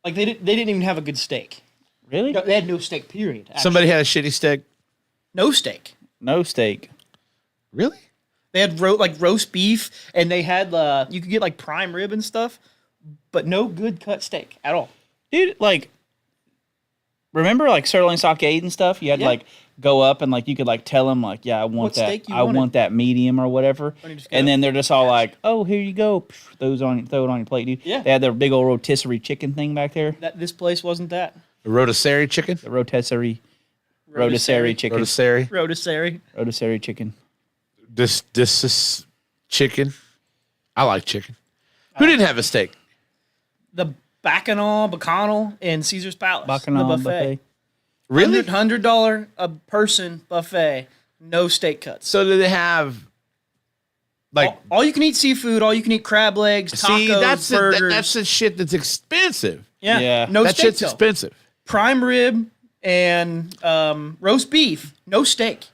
Like they didn't even have a good steak. Really? No, they had no steak. Period. Actually. Somebody had a shitty steak. no steak. No steak. Really? They had roast beef, and they had you could get like prime rib and stuff, but no good cut steak at all. Dude, like, remember like Sirloin Stockade and stuff? You had to like go up and like you could like tell them like, yeah, I want What that. steak you I wanted? want that medium or whatever. And you just And go, then they're just all like, oh, here you go. Throw it on your plate, dude. Yeah. They had their big old rotisserie chicken thing back there. This place wasn't that. The rotisserie chicken? The rotisserie chicken. Rotisserie Chicken. This is chicken. I like chicken. Who didn't have a steak? The Bacchanal in Caesar's Palace. Bacchanal the buffet. Really? $100 a person buffet. No steak cuts. So do they have like all you can eat seafood, all you can eat crab legs, tacos, see, that's burgers. that's the shit that's expensive. Yeah. No That steak shit's though. expensive. Prime rib and roast beef. No steak.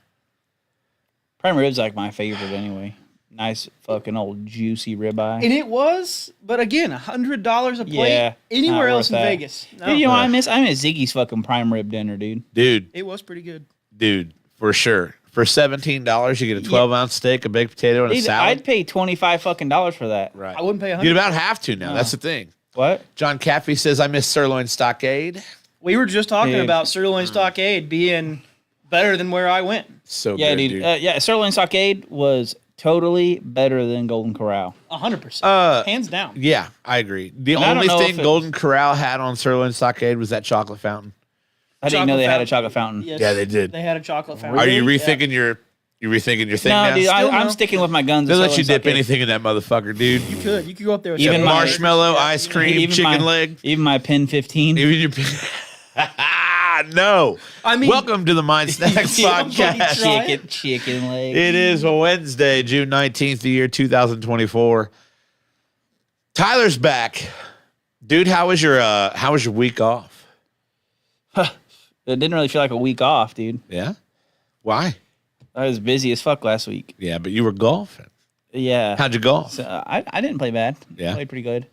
Prime rib's like my favorite anyway. Nice fucking old juicy ribeye. And it was, but again, $100 a plate. Yeah, Anywhere not else in worth that. Vegas. No. Dude, you know, I miss Ziggy's fucking prime rib dinner, dude. It was pretty good. Dude, for sure. For $17, you get a 12-ounce steak, a baked potato, and a Dude, salad. I'd pay $25 fucking for that. Right. I wouldn't pay $100. You'd about have to now. That's the thing. What? John Caffey says, I miss Sirloin Stockade. We were just talking Dude. about Sirloin Stockade being better than where I went. So Yeah, good, dude. Yeah, Sirloin Stockade was totally better than Golden Corral. 100%. Hands down. Yeah, I agree. The And I don't only know thing if it- Golden Corral had on Sirloin Stockade was that chocolate fountain. I didn't know they had a Chocolate chocolate fountain. Yes, Yeah, they did. They had a chocolate fountain. Are you Yeah. rethinking your thing No, now? dude, Still I'm no. sticking with my guns. They at let you Sirloin dip Stockade. anything in that motherfucker, dude. You could go up there with Even some my- Marshmallow, Yeah, ice cream, Even chicken my, leg. Even my Pen 15. Even your no. I mean- welcome to the Mind Snacks Somebody podcast. try Chicken leg. It is Wednesday, June 19th, the year 2024. Tyler's back. Dude, how was your week off? It didn't really feel like a week off, dude. Yeah? Why? I was busy as fuck last week. Yeah, but you were golfing. Yeah. How'd you golf? So, I didn't play bad. Yeah. I played pretty good.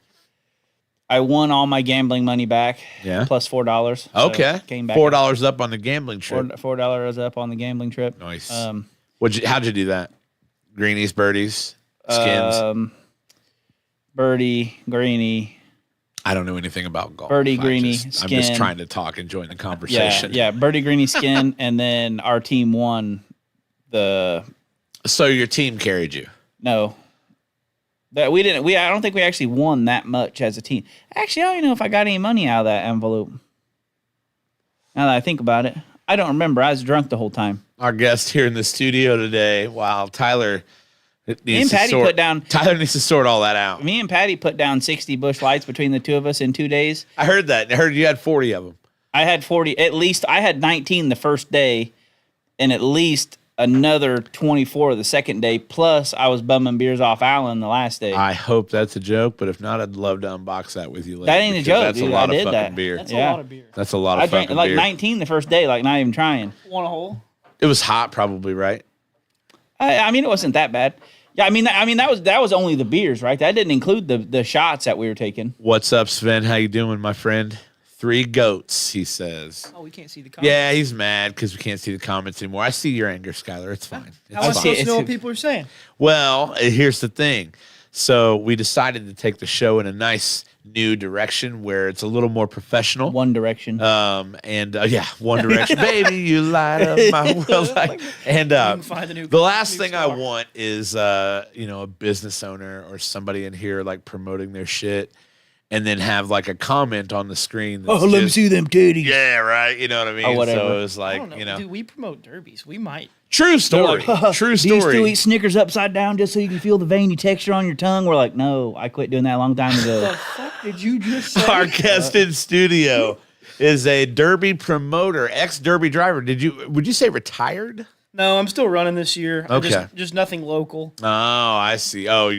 I won all my gambling money back. Yeah. Plus $4. So Okay. came back $4 up on the gambling trip. $4 up on the gambling trip. Nice. Um, How'd you do that? Greenies, birdies, skins. Birdie, greenie. I don't know anything about golf. birdie, greenie, I'm just skin. trying to talk and join the Yeah, conversation. yeah. Birdie, greenie, skin, and then our team won the. So your team carried you. No. That we didn't. I don't think we actually won that much as a team. Actually, I don't even know if I got any money out of that envelope. Now that I think about it, I don't remember. I was drunk the whole time. Our guest here in the studio today, while Tyler needs Patty to sort, put down- Tyler needs to sort all that out. Me and Patty put down 60 bush lights between the two of us in 2 days. I heard that. I heard you had 40 of them. I had 40. At least I had 19 the first day, and at least another 24 the second day. Plus, I was bumming beers off Allen the last day. I hope that's a joke, but if not, I'd love to unbox that with you later. That ain't a because joke, That's dude. a lot I of did fucking that. beer. That's Yeah. a lot of beer. That's a lot I of drank fucking like beer. 19 the first day, like not even trying. Want a hole? It was hot, probably, right? I mean, it wasn't that bad. Yeah, I mean, that was only the beers, right? That didn't include the shots that we were taking. What's up, Sven? How you doing, my friend? 3 goats, he says. Oh, we can't see the comments. Yeah, he's mad because we can't see the comments anymore. I see your anger, Skylar. It's fine. How am I It's supposed fine. to know what people are saying? Well, here's the thing. So we decided to take the show in a nice new direction where it's a little more professional. One Direction. Yeah, One Direction, baby, you light up my world. And can find the new- the last new thing I star. want is a business owner or somebody in here like promoting their shit, and then have like a comment on the screen. That's let me just- see them titties. Yeah, right. You know what I mean? Or whatever. So it was I like, don't know. Dude, we promote derbies. We might. true story. True Do you still story. eat Snickers upside down just so you can feel the veiny texture on your tongue? We're like, no, I quit doing that a long time The ago. fuck did you just say? Our guest in studio is a Derby promoter, ex-Derby driver. Would you say retired? No, I'm still running this year. Okay. Just nothing local. Oh, I see. Oh,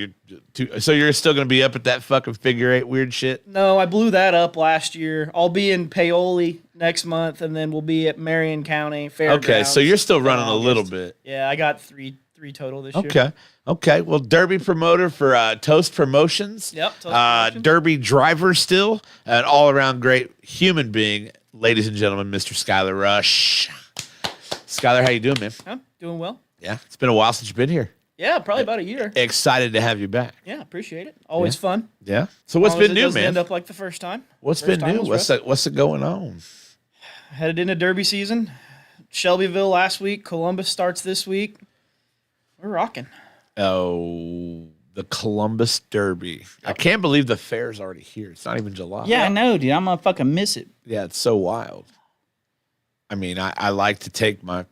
so you're still going to be up at that fucking figure 8 weird shit? No, I blew that up last year. I'll be in Paoli next month, and then we'll be at Marion County Fairgrounds. Okay, so you're still in running a little August. bit. Yeah, I got three 3 total this year. Okay. Okay. Well, Derby promoter for Toast Promotions. Yep, Toast Promotions. Derby driver still. An all around great human being. Ladies and gentlemen, Mr. Skylar Rush. Skylar, how you doing, man? Huh? Doing well. Yeah. It's been a while since you've been here. Yeah, probably about a year. Excited to have you back. Yeah, appreciate it. Always fun. Yeah. So what's Long as been it new, doesn't man? End up like the first time. What's First been time new? was rough. What's going on? Headed into Derby season. Shelbyville last week. Columbus starts this week. We're rocking. Oh, the Columbus Derby. I can't believe the fair's already here. It's not even July. Yeah, I know, dude. I'm gonna fucking miss it. Yeah, it's so wild. I mean, I like to take my,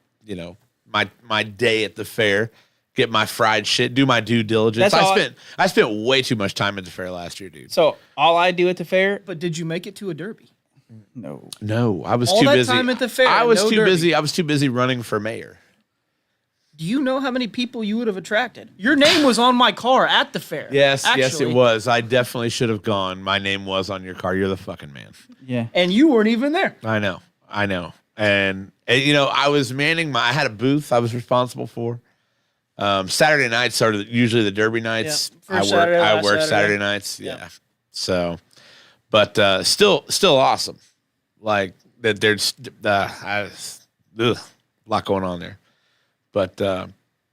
my day at the fair, get my fried shit, do my due diligence. That's all I spent way too much time at the fair last year, dude. So all I do at the fair, But did you make it to a Derby? no. No, I was All too that busy. time at the fair, I was no too Derby. busy. I was too busy running for mayor. Do you know how many people you would have attracted? Your name was on my car at the fair. Yes, yes, actually. it was. I definitely should have gone. My name was on your car. You're the fucking man. Yeah. And you weren't even there. I know. And I was I had a booth I was responsible for. Saturday nights are usually the Derby nights. Yeah, first Saturday, I last work Saturday. Saturday nights. Yeah. Yeah. So, but still awesome. Like that there's a lot going on there. But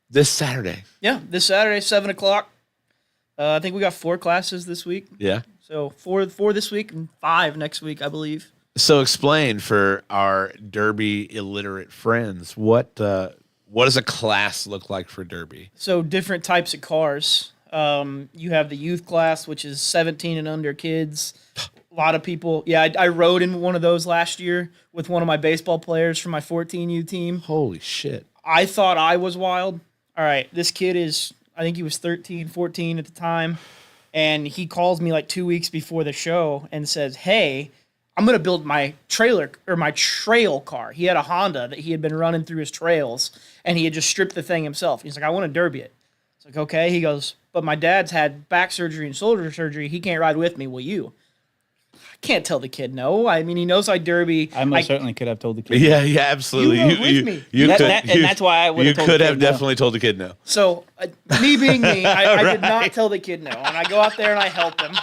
this Saturday. Yeah, this Saturday, 7 o'clock. I think we got 4 classes this week. Yeah. So 4 this week and 5 next week, I believe. So explain for our Derby illiterate friends, what does a class look like for Derby? So different types of cars. You have the youth class, which is 17 and under kids. A lot of people. Yeah, I rode in one of those last year with one of my baseball players from my 14U team. Holy shit. I thought I was wild. All right, this kid is, I think he was 13, 14 at the time. And he calls me like 2 weeks before the show and says, hey, I'm going to build my trailer or my trail car. He had a Honda that he had been running through his trails and he had just stripped the thing himself. He's like, I want to derby it. It's like, okay. He goes, but my dad's had back surgery and shoulder surgery. He can't ride with me. Will you? I can't tell the kid no. I mean, he knows I derby. I most certainly could have told the kid. Yeah, absolutely. You were with me. You That- could, that- and that's why I would've You told the could kid have no. definitely told the kid no. So, me being me, I did not Right. tell the kid no. And I go out there and I help him.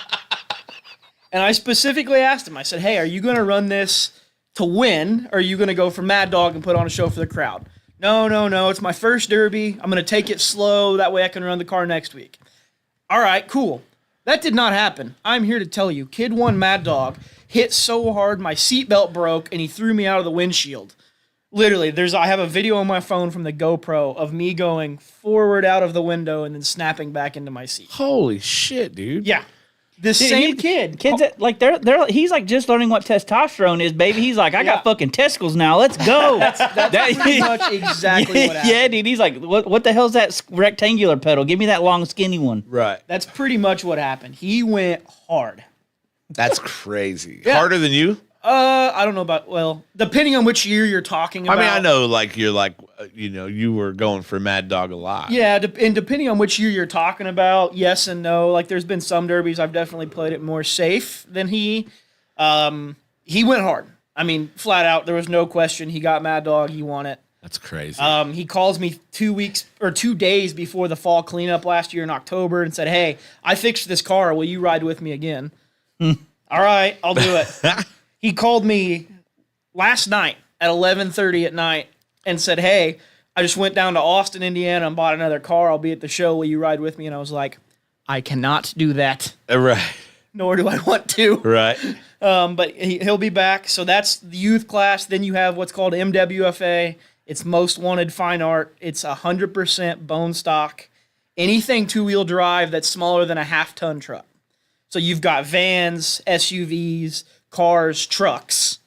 And I specifically asked him, I said, hey, are you going to run this to win? Or are you going to go for Mad Dog and put on a show for the crowd? No. It's my first derby. I'm going to take it slow. That way I can run the car next week. All right, cool. That did not happen. I'm here to tell you. Kid won Mad Dog. Hit so hard, my seatbelt broke, and he threw me out of the windshield. Literally, I have a video on my phone from the GoPro of me going forward out of the window and then snapping back into my seat. Holy shit, dude. Yeah. This Dude, same kid. Kids that, like they're he's like just learning what testosterone is, baby. He's like, I Yeah. got fucking testicles now. Let's go. That's pretty much exactly what happened. Yeah, dude. He's like, what the hell's that rectangular pedal? Give me that long skinny one. Right. That's pretty much what happened. He went hard. That's crazy. Yeah. Harder than you? I don't know about, well, depending on which year you're talking about. I mean, I know, like, you're like, you were going for Mad Dog a lot. Yeah, and depending on which year you're talking about, yes and no. Like, there's been some derbies I've definitely played it more safe than he. He went hard. I mean, flat out, there was no question. He got Mad Dog. He won it. That's crazy. He calls me 2 days before the fall cleanup last year in October and said, hey, I fixed this car. Will you ride with me again? All right, I'll do it. He called me last night at 11:30 at night and said, hey, I just went down to Austin, Indiana and bought another car. I'll be at the show. Will you ride with me? And I was like, I cannot do that, Right. nor do I want to. Right. But he'll be back. So that's the youth class. Then you have what's called MWFA. It's Most Wanted Fine Art. It's 100% bone stock. Anything two-wheel drive that's smaller than a half-ton truck. So you've got vans, SUVs, cars, trucks,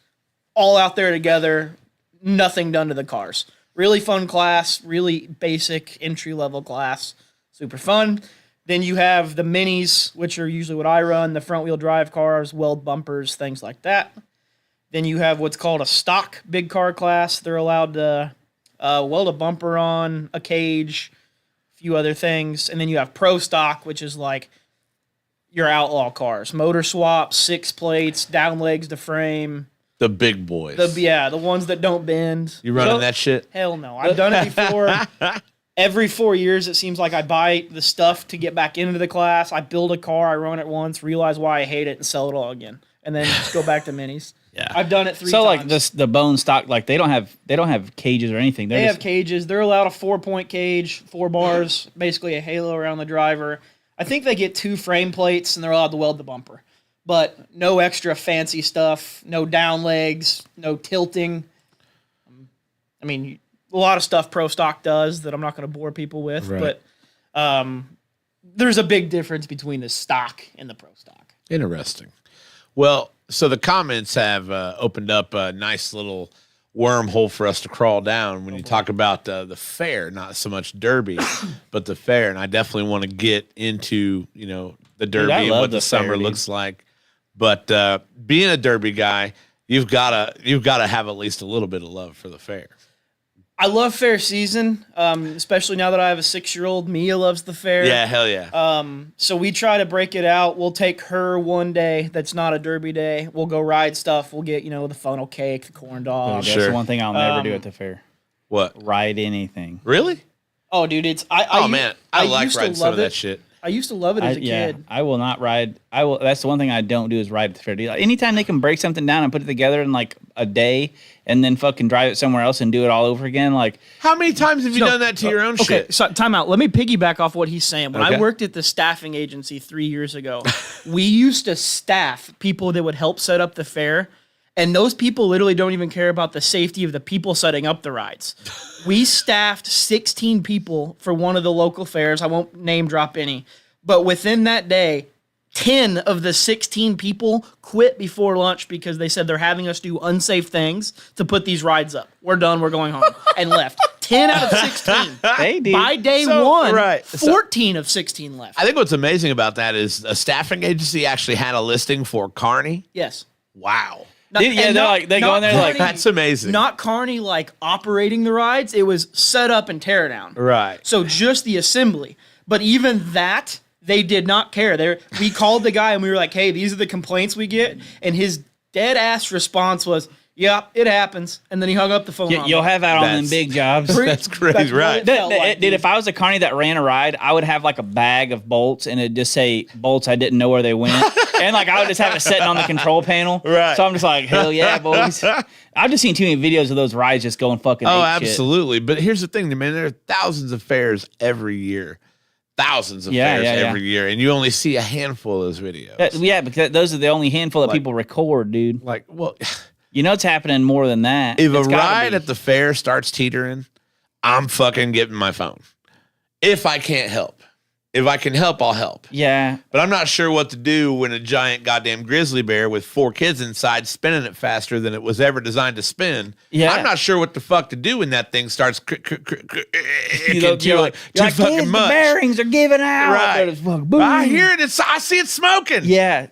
all out there together, nothing done to the cars. Really fun class, really basic entry-level class, super fun. Then you have the minis, which are usually what I run, the front-wheel drive cars, weld bumpers, things like that. Then you have what's called a stock big car class. They're allowed to weld a bumper on, a cage, a few other things. And then you have pro stock, which is like your outlaw cars, motor swaps, 6 plates, down legs to frame. The big boys. The ones that don't bend. You running So- that shit? Hell no. I've done it before. every 4 years, it seems like I buy the stuff to get back into the class. I build a car, I run it once, realize why I hate it, and sell it all again, and then just go back to minis. Yeah. I've done it 3 times. So like the bone stock, like they don't have cages or anything. They have cages. They're allowed a 4-point cage, 4 bars, basically a halo around the driver. I think they get 2 frame plates, and they're allowed to weld the bumper. But no extra fancy stuff, no down legs, no tilting. I mean, a lot of stuff Pro Stock does that I'm not going to bore people with, Right. but there's a big difference between the stock and the Pro Stock. Interesting. Well, so the comments have opened up a nice little wormhole for us to crawl down when you talk about the fair, not so much Derby, but the fair. And I definitely want to get into, the Derby I and love what the the summer fair, dude. looks like. But being a Derby guy, you've got to have at least a little bit of love for the fair. I love fair season, especially now that I have a 6-year-old. Mia loves the fair. Yeah, hell yeah. So we try to break it out. We'll take her one day that's not a Derby day. We'll go ride stuff. We'll get, the funnel cake, the corn dog. That's Sure. the one thing I'll never do at the fair. What? Ride anything. Really? Oh, dude, it's Man, I like used to riding some love of that it. shit. I used to love it as a kid. I will not ride. I will. That's the one thing I don't do is ride at the fair. Anytime they can break something down and put it together in like a day, and then fucking drive it somewhere else and do it all over again, like How many times have you No, done that to your own Okay, shit? so time out. Let me piggyback off what he's saying. When Okay. I worked at the staffing agency 3 years ago, we used to staff people that would help set up the fair, and those people literally don't even care about the safety of the people setting up the rides. We staffed 16 people for one of the local fairs. I won't name drop any, but within that day, 10 of the 16 people quit before lunch because they said they're having us do unsafe things to put these rides up. We're done. We're going home. And left. 10 out of 16. hey, dude. By day So, one, right. 14 of 16 left. I think what's amazing about that is a staffing agency actually had a listing for Carney. Yes. Wow. Dude, yeah, and they go in there like, That's amazing. Not Carney like operating the rides. It was set up and tear down. Right. So just the assembly. But even that, they did not care. We called the guy and we were like, hey, these are the complaints we get. And his dead ass response was, yeah, it happens. And then he hung up the phone. on you'll me. have out on them That's- big jobs. That's crazy, That's what right. it felt like, Dude, if I was a carny that ran a ride, I would have like a bag of bolts and it'd just say bolts I didn't know where they went. And like I would just have it sitting on the control panel. Right. So I'm just like, hell yeah, boys. I've just seen too many videos of those rides just going fucking Oh, ape shit. absolutely. But here's the thing, man. There are thousands of fairs every year. Thousands of Yeah, fairs yeah, yeah. every year. And you only see a handful of those videos. Yeah, because those are the only handful that people record, dude. Like, well, You know it's happening more than that. if a It's gotta ride be. at the fair starts teetering, I'm fucking getting my phone. If I can't help. If I can help, I'll help. Yeah. But I'm not sure what to do when a giant goddamn grizzly bear with 4 kids inside spinning it faster than it was ever designed to spin. Yeah. I'm not sure what the fuck to do when that thing starts You're too like, fucking "Kids, much. the bearings are giving out. Right. It's fucking boom. I hear it. I see it smoking. Yeah.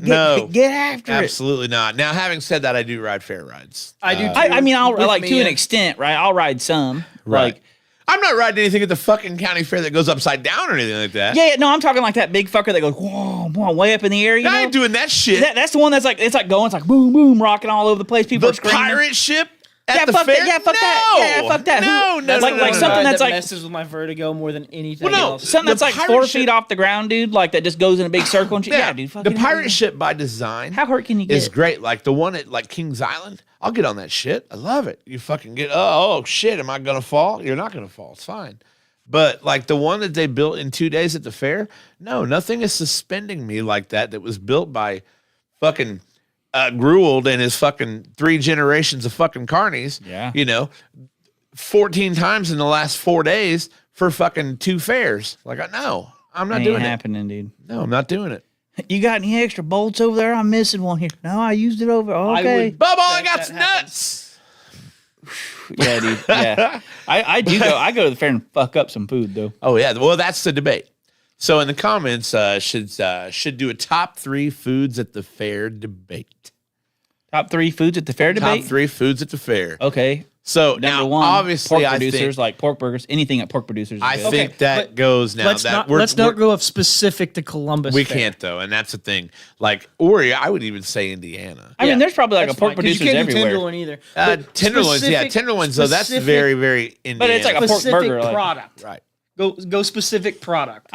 No. Get after it. Absolutely not. Now, having said that, I do ride fair rides. I do. I mean, I'll With like to me an and- extent, right? I'll ride some. Right. Like, I'm not riding anything at the fucking county fair that goes upside down or anything like that. yeah, no, I'm talking like that big fucker that goes whoa, whoa, way up in the air. You I know? ain't doing that shit. That's the one that's like it's like going, it's like boom, boom, rocking all over the place. People the are screaming. pirate ship at Yeah, the fuck fair? that. Yeah, fuck that. Yeah, fuck that. No, Who- no, like- no, like no, something no. that's like- messes with my vertigo more than anything Well, no, else. Something that's The like pirate 4 ship- feet off the ground, dude. Like that just goes in a big circle and shit. Yeah, dude. The Fucking pirate ship by design How hurt can you get? is great. Like the one at like Kings Island. I'll get on that shit. I love it. You fucking get, oh shit, am I going to fall? You're not going to fall. It's fine. But like the one that they built in 2 days at the fair, no, nothing is suspending me like that. That was built by fucking Grueld and his fucking 3 generations of fucking carnies. Yeah. 14 times in the last 4 days for fucking 2 fairs. Like, no, I'm not Ain't doing happening, dude. it. No, I'm not doing it. You got any extra bolts over there? I'm missing one here. No, I used it over. Okay. would- Bubba, I That- got that some happens. nuts. Yeah, dude. Yeah. I do go. I go to the fair and fuck up some food though. Oh yeah, well that's the debate. So in the comments, should do a top 3 foods at the fair debate. Top 3 foods at the fair debate. Top 3 foods at the fair. Okay. So Number now, one, obviously, pork I producers think, like pork burgers, anything at pork producers. Is I good. think Okay, that but goes now. Let's that not we're, let's not go of specific to Columbus. we Fair. can't though, and that's the thing. Like, or I would even say Indiana. I mean, there's probably like That's a pork fine, 'cause producers you can't do everywhere. tenderloin either. But Tenderloins, specific- tenderloins. Though that's specific- very, very Indiana. But it's like a pork specific burger, like- product. right. Go specific product.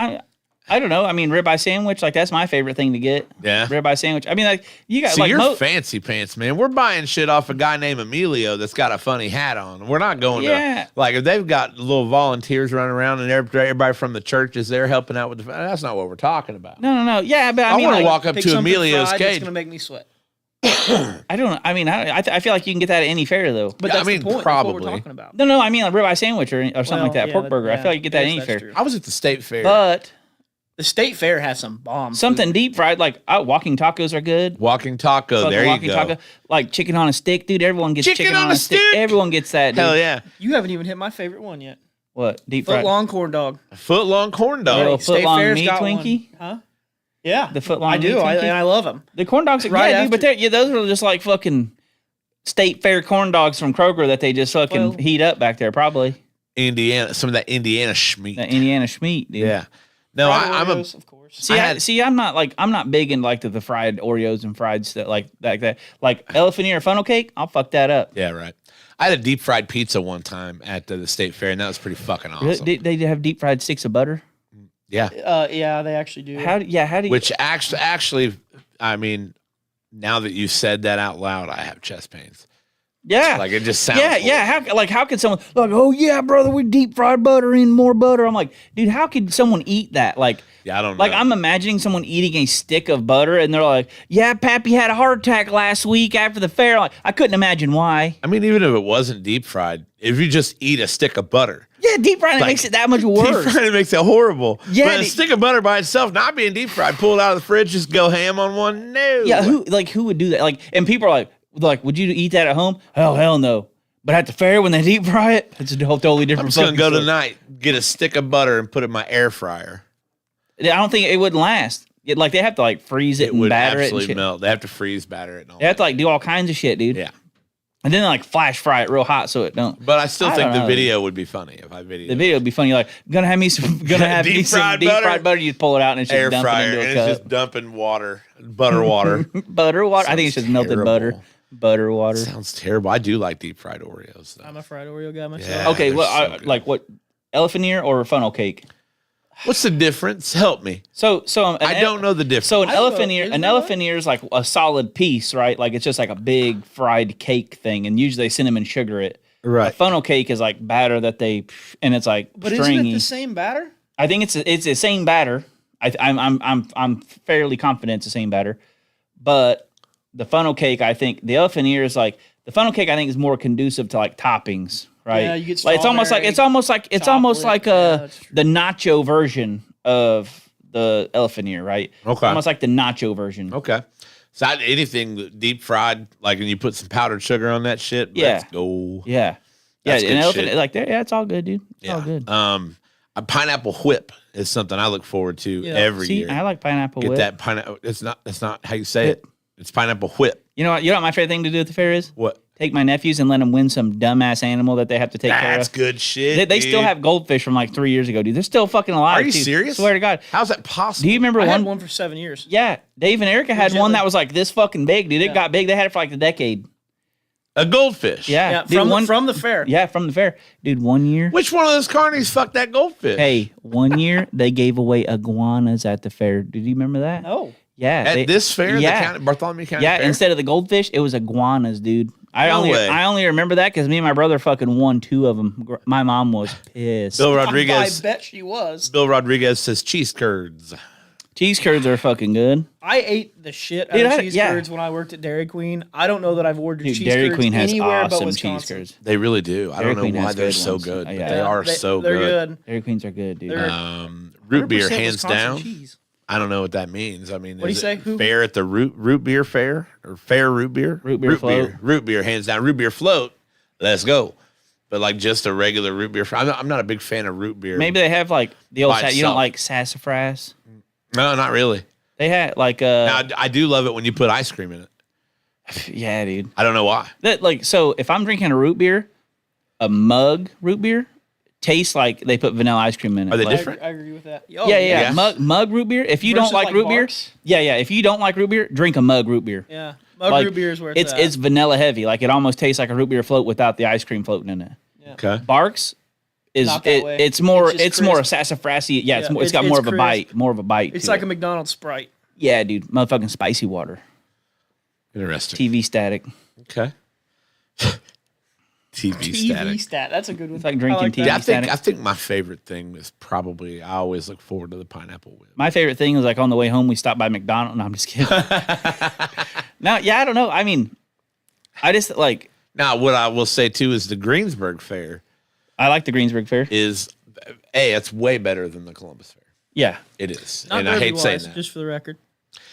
I don't know. I mean, ribeye sandwich, like that's my favorite thing to get. Yeah. Ribeye sandwich. I mean, like you got See, like you're fancy pants, man. We're buying shit off a guy named Emilio that's got a funny hat on. We're not going Yeah. to like if they've got little volunteers running around and everybody from the church is there helping out with the. That's not what we're talking about. no. Yeah, but I I mean, want to like, walk up Pick to something Emilio's fried that's cage. gonna make me sweat. I don't. I mean, I feel like you can get that at any fair though. But Yeah, that's I mean, the point. That's probably. what we're talking about. No. I mean, like ribeye sandwich or something Well, like that. yeah, Pork burger. I feel like you get that at yes, any that's fair. true. I was at the state fair. But The state fair has some bomb. something food. deep fried, like walking tacos are good. Walking taco. Fucking There you walking go. taco, like chicken on a stick, dude. Everyone gets chicken, on a stick. Everyone gets that. Dude. Hell yeah. You haven't even hit my favorite one yet. What deep Foot fried? long corn dog. A foot long corn dog. Oh, State foot-long Fair's meat got one. Twinkie? Huh? Yeah, The foot-long I do. meat Twinkie? And I love them. The corn dogs are Right yeah, dude, but after- those are just like fucking state fair corn dogs from Kroger that they just fucking Well- heat up back there, probably. Indiana. Some of that Indiana schmeat. The Indiana schmeat, dude. Yeah. No, I'm a. of course. See, I'm not big in like the fried Oreos and fried stuff like that. Like elephant ear funnel cake, I'll fuck that up. Yeah, right. I had a deep fried pizza one time at the state fair, and that was pretty fucking awesome. They have deep fried sticks of butter. Yeah. Yeah, they actually do. How do you? Which actually, I mean, now that you said that out loud, I have chest pains. Yeah, Like it just sounds. yeah. How could someone like, oh yeah, brother, we deep fried butter in more butter? I'm like, dude, how could someone eat that? Like, Yeah, I don't like know. I'm imagining someone eating a stick of butter, and they're like, yeah, Pappy had a heart attack last week after the fair. Like, I couldn't imagine why. I mean, even if it wasn't deep fried, if you just eat a stick of butter, Yeah, deep fried Like, makes it that much deep worse. fried it makes it horrible. Yeah, but a stick of butter by itself, not being deep fried, pull it out of the fridge, just go ham on one. No. Yeah, who would do that? Like, and people are like, would you eat that at home? Hell no. But at the fair when they deep fry it, it's a whole totally different. I'm just gonna fucking go story. tonight, get a stick of butter, and put it in my air fryer. I don't think it wouldn't last. Like they have to like freeze it, It and would batter it and absolutely shit. melt. They have to freeze batter it. And all They have that. to like do all kinds of shit, dude. Yeah. And then like flash fry it real hot so it don't. But I still I think don't the know. video would be funny if I videoed The video would be funny. You're like, gonna have me some Deep fried deep butter? fried butter. You pull it out and it's just air dumping fryer, into and a it's cup. just dumping butter water. Butter water. I think it's just melted terrible. butter. Butter water. Sounds terrible. I do like deep fried Oreos though. I'm a fried Oreo guy myself. Yeah. Okay, they're well, so good. like what? Elephant ear or funnel cake? What's the difference? Help me. So I don't know the difference. So an I don't elephant know. ear, Is an there elephant ear is like a solid piece, right? Like it's just like a big fried cake thing, and usually they cinnamon sugar it. A right. funnel cake is like batter that they, and it's like But isn't stringy. it the same batter? I think it's the same batter. I'm fairly confident it's the same batter, but the funnel cake, I think the elephant ear is like the funnel cake. I think is more conducive to like toppings, right? Yeah, you get like it's almost like chocolate. Yeah, that's true. the nacho version of the elephant ear, right? Okay. Almost like the nacho version. Okay. So anything deep fried, like when you put some powdered sugar on that shit, Yeah. let's go. Yeah, That's yeah. good An elephant, shit. like yeah, it's all good, dude. It's all good. A pineapple whip is something I look forward to Yeah. every See, year. I like pineapple Get whip. that pineapple. That's not how you say it. It's pineapple whip. You know what? You know what my favorite thing to do at the fair is? What? Take my nephews and let them win some dumbass animal that they have to take care That's of. good shit. They still dude. have goldfish from like 3 years ago, dude. They're still fucking alive. Are you dude. serious? Swear to God. How's that possible? Do you remember I had one? one for 7 years. Yeah, Dave and Erica had one that was like this fucking big, dude. It Yeah. got big. They had it for like a decade. A goldfish. Yeah, Yeah, dude, from the fair. Yeah, from the fair, dude. 1 year. Which one of those carnies fucked that goldfish? Hey, 1 year they gave away iguanas at the fair. Did you remember that? No. Yeah, At this fair, Yeah, the Bartholomew County yeah. Fair? Instead of the goldfish, it was iguanas, dude. No way. I only remember that because me and my brother fucking won 2 of them. My mom was pissed. Bill I Rodriguez. bet she was. Bill Rodriguez says cheese curds. Cheese curds are fucking good. I ate the shit out Dude, of I- cheese yeah. curds when I worked at Dairy Queen. I don't know that I've ordered Dude, cheese Dairy curds Queen has anywhere but awesome Wisconsin. cheese curds. They really do. I Dairy don't know Queen why has they're good so ones. good. Yeah. But they are so They're good. good. Dairy Queens are good, dude. They're- Root beer 100% hands Wisconsin down. cheese. I don't know what that means. I mean, What do you is say? it Who? Fair at the root beer fair or fair root beer? Root beer float. Root beer hands down. Root beer float. Let's go. But like just a regular root beer. I'm not a big fan of root beer. Maybe they have like the old. By You don't itself. like sassafras? No, not really. They had like Now, I do love it when you put ice cream in it. yeah, dude. I don't know why. That like so if I'm drinking a root beer, a mug root beer tastes like they put vanilla ice cream in it. Are they Like- different? I agree with that. Yeah, yeah, yeah. Yeah. Mug root beer. If you Versus, don't like like, root beer, Barks? yeah. If you don't like root beer, drink a mug root beer. Yeah. Mug Like, root beer is where it's at. it's vanilla heavy. Like it almost tastes like a root beer float without the ice cream floating in it. Okay. Barks is Not that way. it's more It's just more crisp. sassafrasy. Yeah, it's Yeah, more, it's got it's more of a crisp. bite, more of a bite. It's to like it. a McDonald's Sprite. Yeah, dude, motherfucking spicy water. Interesting. TV static. Okay. TV static. TV stat. That's a good one. It's like drinking like TV that. Yeah, static. I think my favorite thing is probably I always look forward to the pineapple whip. My favorite thing was like on the way home we stopped by McDonald's. No, I'm just kidding. No, yeah, I don't know. I mean, I just like Now, what I will say too is the Greensburg Fair I like the Greensburg Fair. is it's way better than the Columbus Fair. Yeah, It is, Not and I hate derby-wise, saying that. just for the record.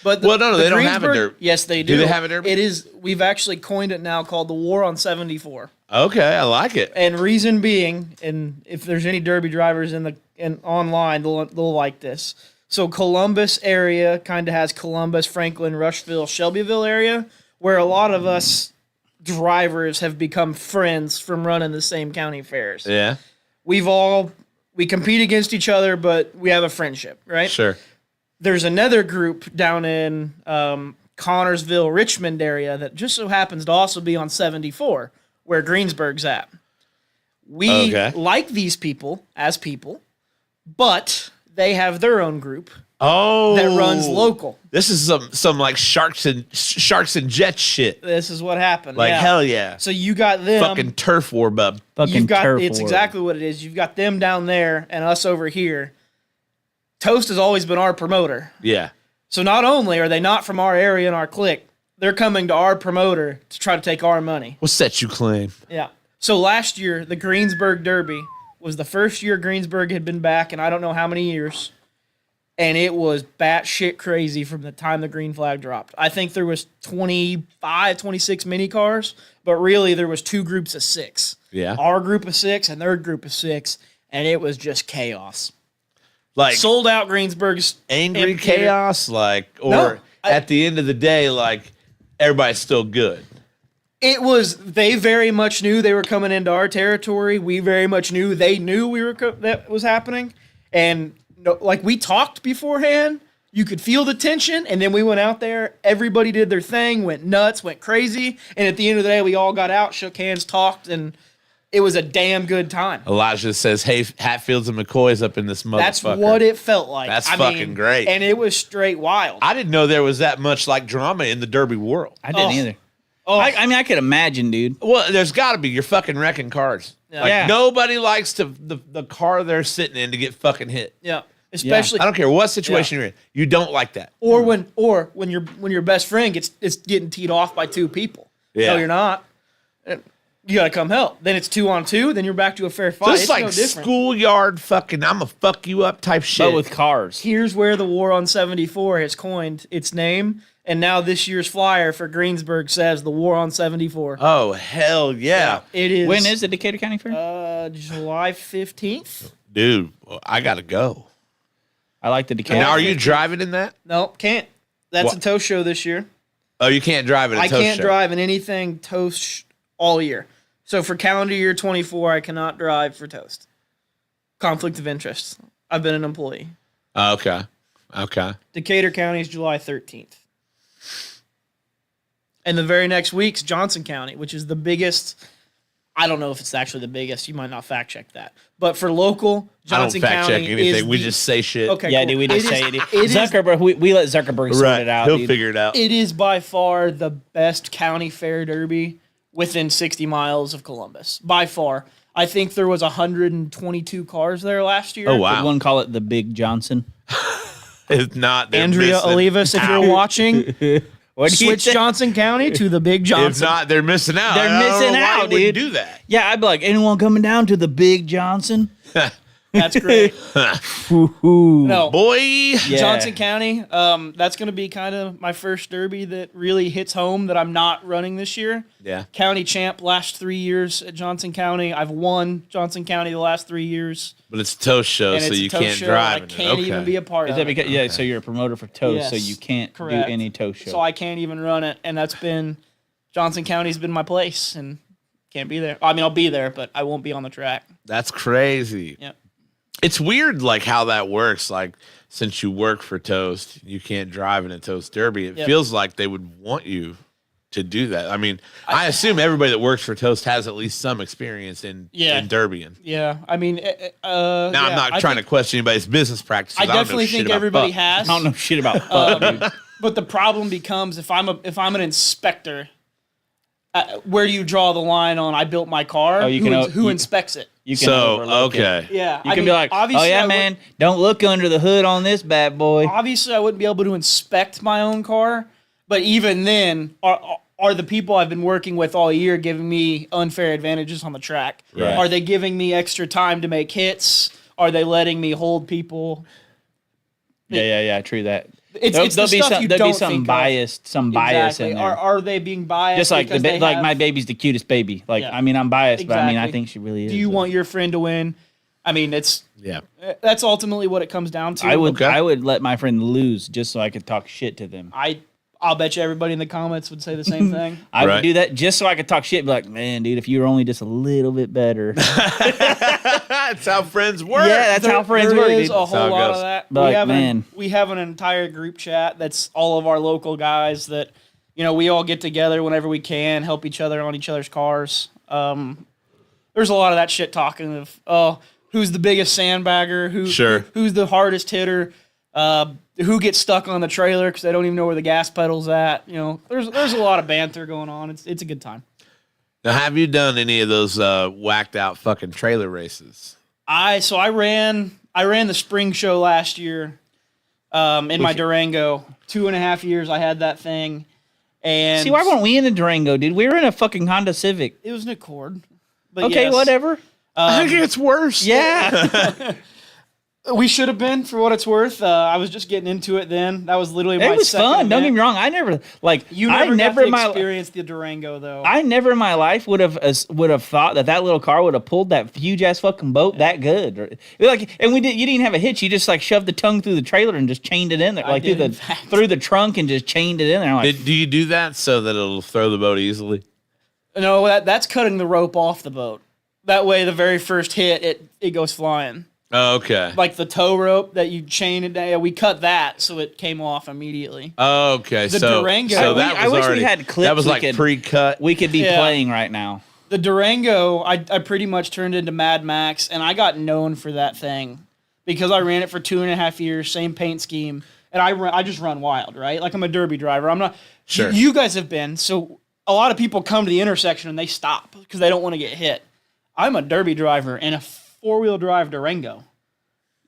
But Well, no, they don't have a Greensburg- derby. Yes, they do. Do they have a derby? It is. We've actually coined it now called the War on 74. Okay, I like it. And reason being, and if there's any derby drivers in online, they'll like this. So Columbus area kind of has Columbus, Franklin, Rushville, Shelbyville area, where a lot of us drivers have become friends from running the same county fairs. Yeah, We compete against each other, but we have a friendship, right? sure. There's another group down in Connorsville, Richmond area that just so happens to also be on 74, where Greensburg's at. We Okay. like these people as people, but they have their own group Oh, that runs local. This is some like sharks and jets shit. This is what happened. Like yeah. hell yeah, So you got them. fucking turf war, bub. fucking You've got turf it's war. exactly what it is. You've got them down there and us over here. Toast has always been our promoter. Yeah, So not only are they not from our area and our clique, they're coming to our promoter to try to take our money. we'll set you claim. Yeah. So last year, the Greensburg Derby was the first year Greensburg had been back in I don't know how many years. And it was batshit crazy from the time the green flag dropped. I think there was 25, 26 mini cars, but really there was two groups of 6. Yeah, Our group of 6 and their group of 6, and it was just chaos. like Sold out Greensburg's angry amphitheater. chaos, like or No, at the end of the day, like everybody's still good. It was. They very much knew they were coming into our territory. We very much knew they knew we were that was happening, and like we talked beforehand. You could feel the tension, and then we went out there. Everybody did their thing, went nuts, went crazy, and at the end of the day, we all got out, shook hands, talked, and it was a damn good time. Elijah says, "Hey, Hatfields and McCoys up in this motherfucker." That's what it felt like. That's I fucking mean, great. and it was straight wild. I didn't know there was that much like drama in the Derby world. I didn't Oh. either. Oh. I mean, I could imagine, dude. Well, there's got to be. You're fucking wrecking cars. Yeah. Like Yeah. nobody likes the car they're sitting in to get fucking hit. Yeah, especially I don't care what situation you're in. You don't like that. or when your best friend gets getting teed off by 2 people. Yeah. No, you're not. You gotta come help. Then it's 2-on-2. Then you're back to a fair fight. So It's it's like no different. schoolyard fucking. I'm gonna fuck you up type shit. But with cars. Here's where the War on 74 has coined its name, and now this year's flyer for Greensburg says the War on 74. oh hell yeah, It is. When is the Decatur County Fair? July 15th? dude! Well, I gotta go. I like the Decatur. Now, are you driving in that? No, can't. That's What? a toast show this year. Oh, you can't drive in a I toast can't show. drive in anything toast all year. So for calendar year 24, I cannot drive for toast. Conflict of interest. I've been an employee. Okay. Decatur County is July 13th. And the very next week's Johnson County, which is the biggest. I don't know if it's actually the biggest. You might not fact check that. But for local, Johnson I don't fact County check anything. is We the- just say shit. Okay, Yeah, cool. dude, we just say is- it. it is- Zuckerberg, we let Zuckerberg sort Right. it out. He'll dude. figure it out. It is by far the best county fair derby within 60 miles of Columbus. By far. I think there was 122 cars there last year. Oh, Would wow. one call it the Big Johnson? If not, they're Andrea missing. Olivas, if you're watching, What do you switch think? Johnson County to the Big If Johnson. not, they're missing out. They're I don't missing know why out, you would dude. do that. Yeah, I'd be like, anyone coming down to the Big Johnson? That's great. Ooh. No, Boy. Yeah. Johnson County. That's going to be kind of my first derby that really hits home that I'm not running this year. Yeah. County champ last 3 years at Johnson County. I've won Johnson County the last 3 years. But it's a toast show, And so it's a you toast can't show. drive. I in it. can't Okay. even be a part Is of that it. because, yeah, so you're a promoter for Toast, so Yes, you can't correct. do any Toast show. So I can't even run it. And that's been, Johnson County's been my place and can't be there. I mean, I'll be there, but I won't be on the track. That's crazy. Yep. It's weird, like how that works. Like since you work for Toast, you can't drive in a Toast Derby. It feels like they would want you to do that. I mean, I assume everybody that works for Toast has at least some experience in derbying. Yeah, I mean, now I'm not trying to question anybody's business practices. I definitely think everybody has. I don't know shit about fuck, dude. But the problem becomes if I'm an inspector, where do you draw the line on I built my car? Who inspects it? You can overlook it. okay. Yeah, You can be like, oh yeah, man, don't look under the hood on this bad boy. Obviously, I wouldn't be able to inspect my own car, but even then, are the people I've been working with all year giving me unfair advantages on the track? Right. Are they giving me extra time to make hits? Are they letting me hold people? Yeah, true that. It's the stuff you there'll don't be some think bias, of. some bias in there. Are they being biased? Just like because they like have- my baby's the cutest baby. Like Yeah. I mean, I'm biased, but I mean, I Exactly. think she really is. Do you want your friend to win? I mean, Yeah. that's ultimately what it comes down to. I would. Okay. I would let my friend lose just so I could talk shit to them. I'll bet you everybody in the comments would say the same thing. I Right. would do that just so I could talk shit. Be like, man, dude, if you were only just a little bit better. That's how friends work. Yeah, that's how friends There work, is dude. a That's how whole it lot goes. of that. But like, man. We have an entire group chat that's all of our local guys that, we all get together whenever we can, help each other on each other's cars. There's a lot of that shit talking of, who's the biggest sandbagger, who's the hardest hitter, who gets stuck on the trailer because they don't even know where the gas pedal's at. There's a lot of banter going on. It's a good time. Now, have you done any of those whacked out fucking trailer races? I ran the spring show last year in my Durango. 2.5 years I had that thing. And See, why weren't we in a Durango, dude? We were in a fucking Honda Civic. it was an Accord. But Okay, yes, whatever. I think it's worse. Yeah, We should have been, for what it's worth. I was just getting into it then. That was literally my it was second fun. Don't get event. me wrong. I never You I never never got in to my experience the Durango, though. I never in my life would have thought that little car would have pulled that huge ass fucking boat that good. And you didn't even have a hitch. You just like shoved the tongue through the trailer and just chained it in there, like did, in fact. through the trunk and just chained it in there. I'm like, Do you do that so that it'll throw the boat easily? No, that's cutting the rope off the boat. That way, the very first hit, it goes flying. Oh, okay. Like the tow rope that you chain it down, we cut that so it came off immediately. Oh, okay. The so Durango- so I that wish was we already had clips that was we like could- pre-cut. we could be Yeah. playing right now. The Durango, I pretty much turned into Mad Max, and I got known for that thing because I ran it for 2.5 years, same paint scheme, and I just run wild, right? Like I'm a derby driver. I'm not. Sure. You guys have been, so a lot of people come to the intersection and they stop because they don't want to get hit. I'm a derby driver in a 4-wheel drive Durango.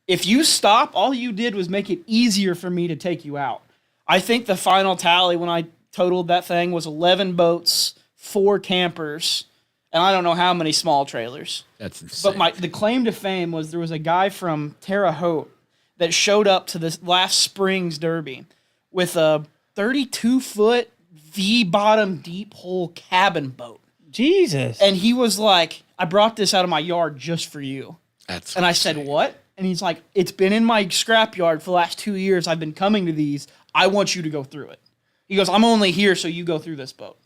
If you stop, all you did was make it easier for me to take you out. I think the final tally when I totaled that thing was 11 boats, 4 campers, and I don't know how many small trailers. That's insane. But the claim to fame was there was a guy from Terre Haute that showed up to this last spring's derby with a 32-foot V-bottom deep hole cabin boat. Jesus. And he was like, I brought this out of my yard just for you. That's And I said, what? And he's like, it's been in my scrapyard for the last 2 years. I've been coming to these. I want you to go through it. He goes, I'm only here so you go through this boat.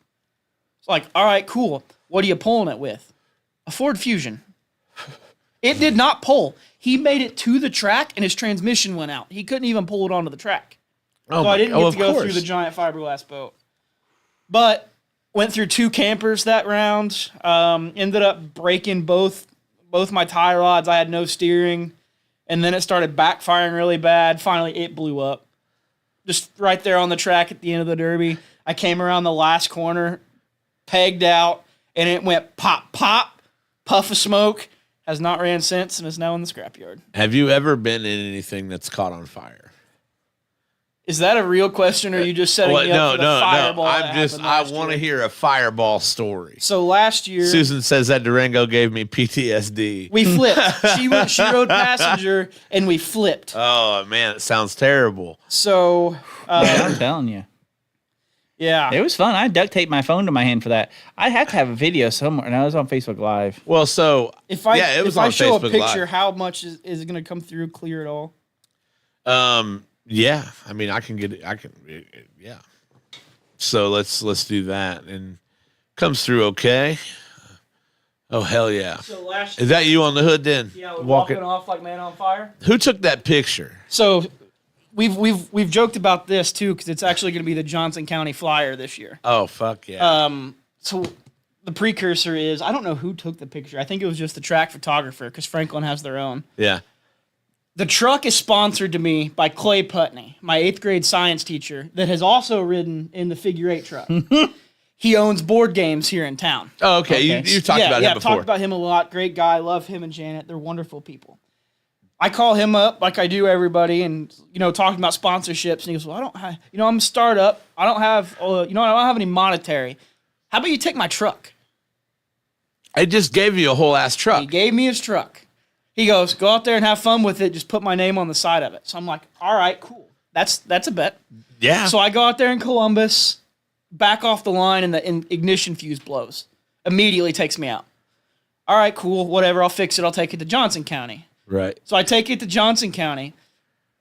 It's like, all right, cool. What are you pulling it with? A Ford Fusion. It did not pull. He made it to the track and his transmission went out. He couldn't even pull it onto the track. So I didn't get to go through the giant fiberglass boat. But went through 2 campers that round. Ended up breaking both my tie rods. I had no steering. And then it started backfiring really bad. Finally, it blew up. Just right there on the track at the end of the derby. I came around the last corner, pegged out, and it went pop, pop, puff of smoke. Has not ran since and is now in the scrapyard. Have you ever been in anything that's caught on fire? Is that a real question, or are you just setting me up for the fireball? I want to hear a fireball story. So last year, Susan says that Durango gave me PTSD. we flipped. She rode passenger, and we flipped. Oh man, it sounds terrible. So, I'm telling you. yeah. It was fun. I duct taped my phone to my hand for that. I have to have a video somewhere, and I was on Facebook Live. Well, so If I it was on show Facebook a picture, Live. how much is it going to come through clear at all? Yeah, I mean, I can get it. Yeah. So let's do that, and comes through okay. Oh, hell yeah. So last Is that you on the hood then? yeah, walking off like man on fire. Who took that picture? So we've joked about this too because it's actually going to be the Johnson County Flyer this year. Oh, fuck yeah. So the precursor is I don't know who took the picture. I think it was just the track photographer because Franklin has their own. Yeah. The truck is sponsored to me by Clay Putney, my 8th grade science teacher that has also ridden in the figure 8 truck. He owns board games here in town. Oh, okay. You talked about him I've before. talked about him a lot. Great guy. Love him and Janet. They're wonderful people. I call him up like I do everybody and, talking about sponsorships. And he goes, well, I don't have, I'm a startup. I don't have, I don't have any monetary. How about you take my truck? I just gave you a whole ass truck. He gave me his truck. He goes, go out there and have fun with it. Just put my name on the side of it. So I'm like, all right, cool. That's a bet. Yeah. So I go out there in Columbus, back off the line, and the ignition fuse blows. Immediately takes me out. All right, cool, whatever. I'll fix it. I'll take it to Johnson County. Right. So I take it to Johnson County.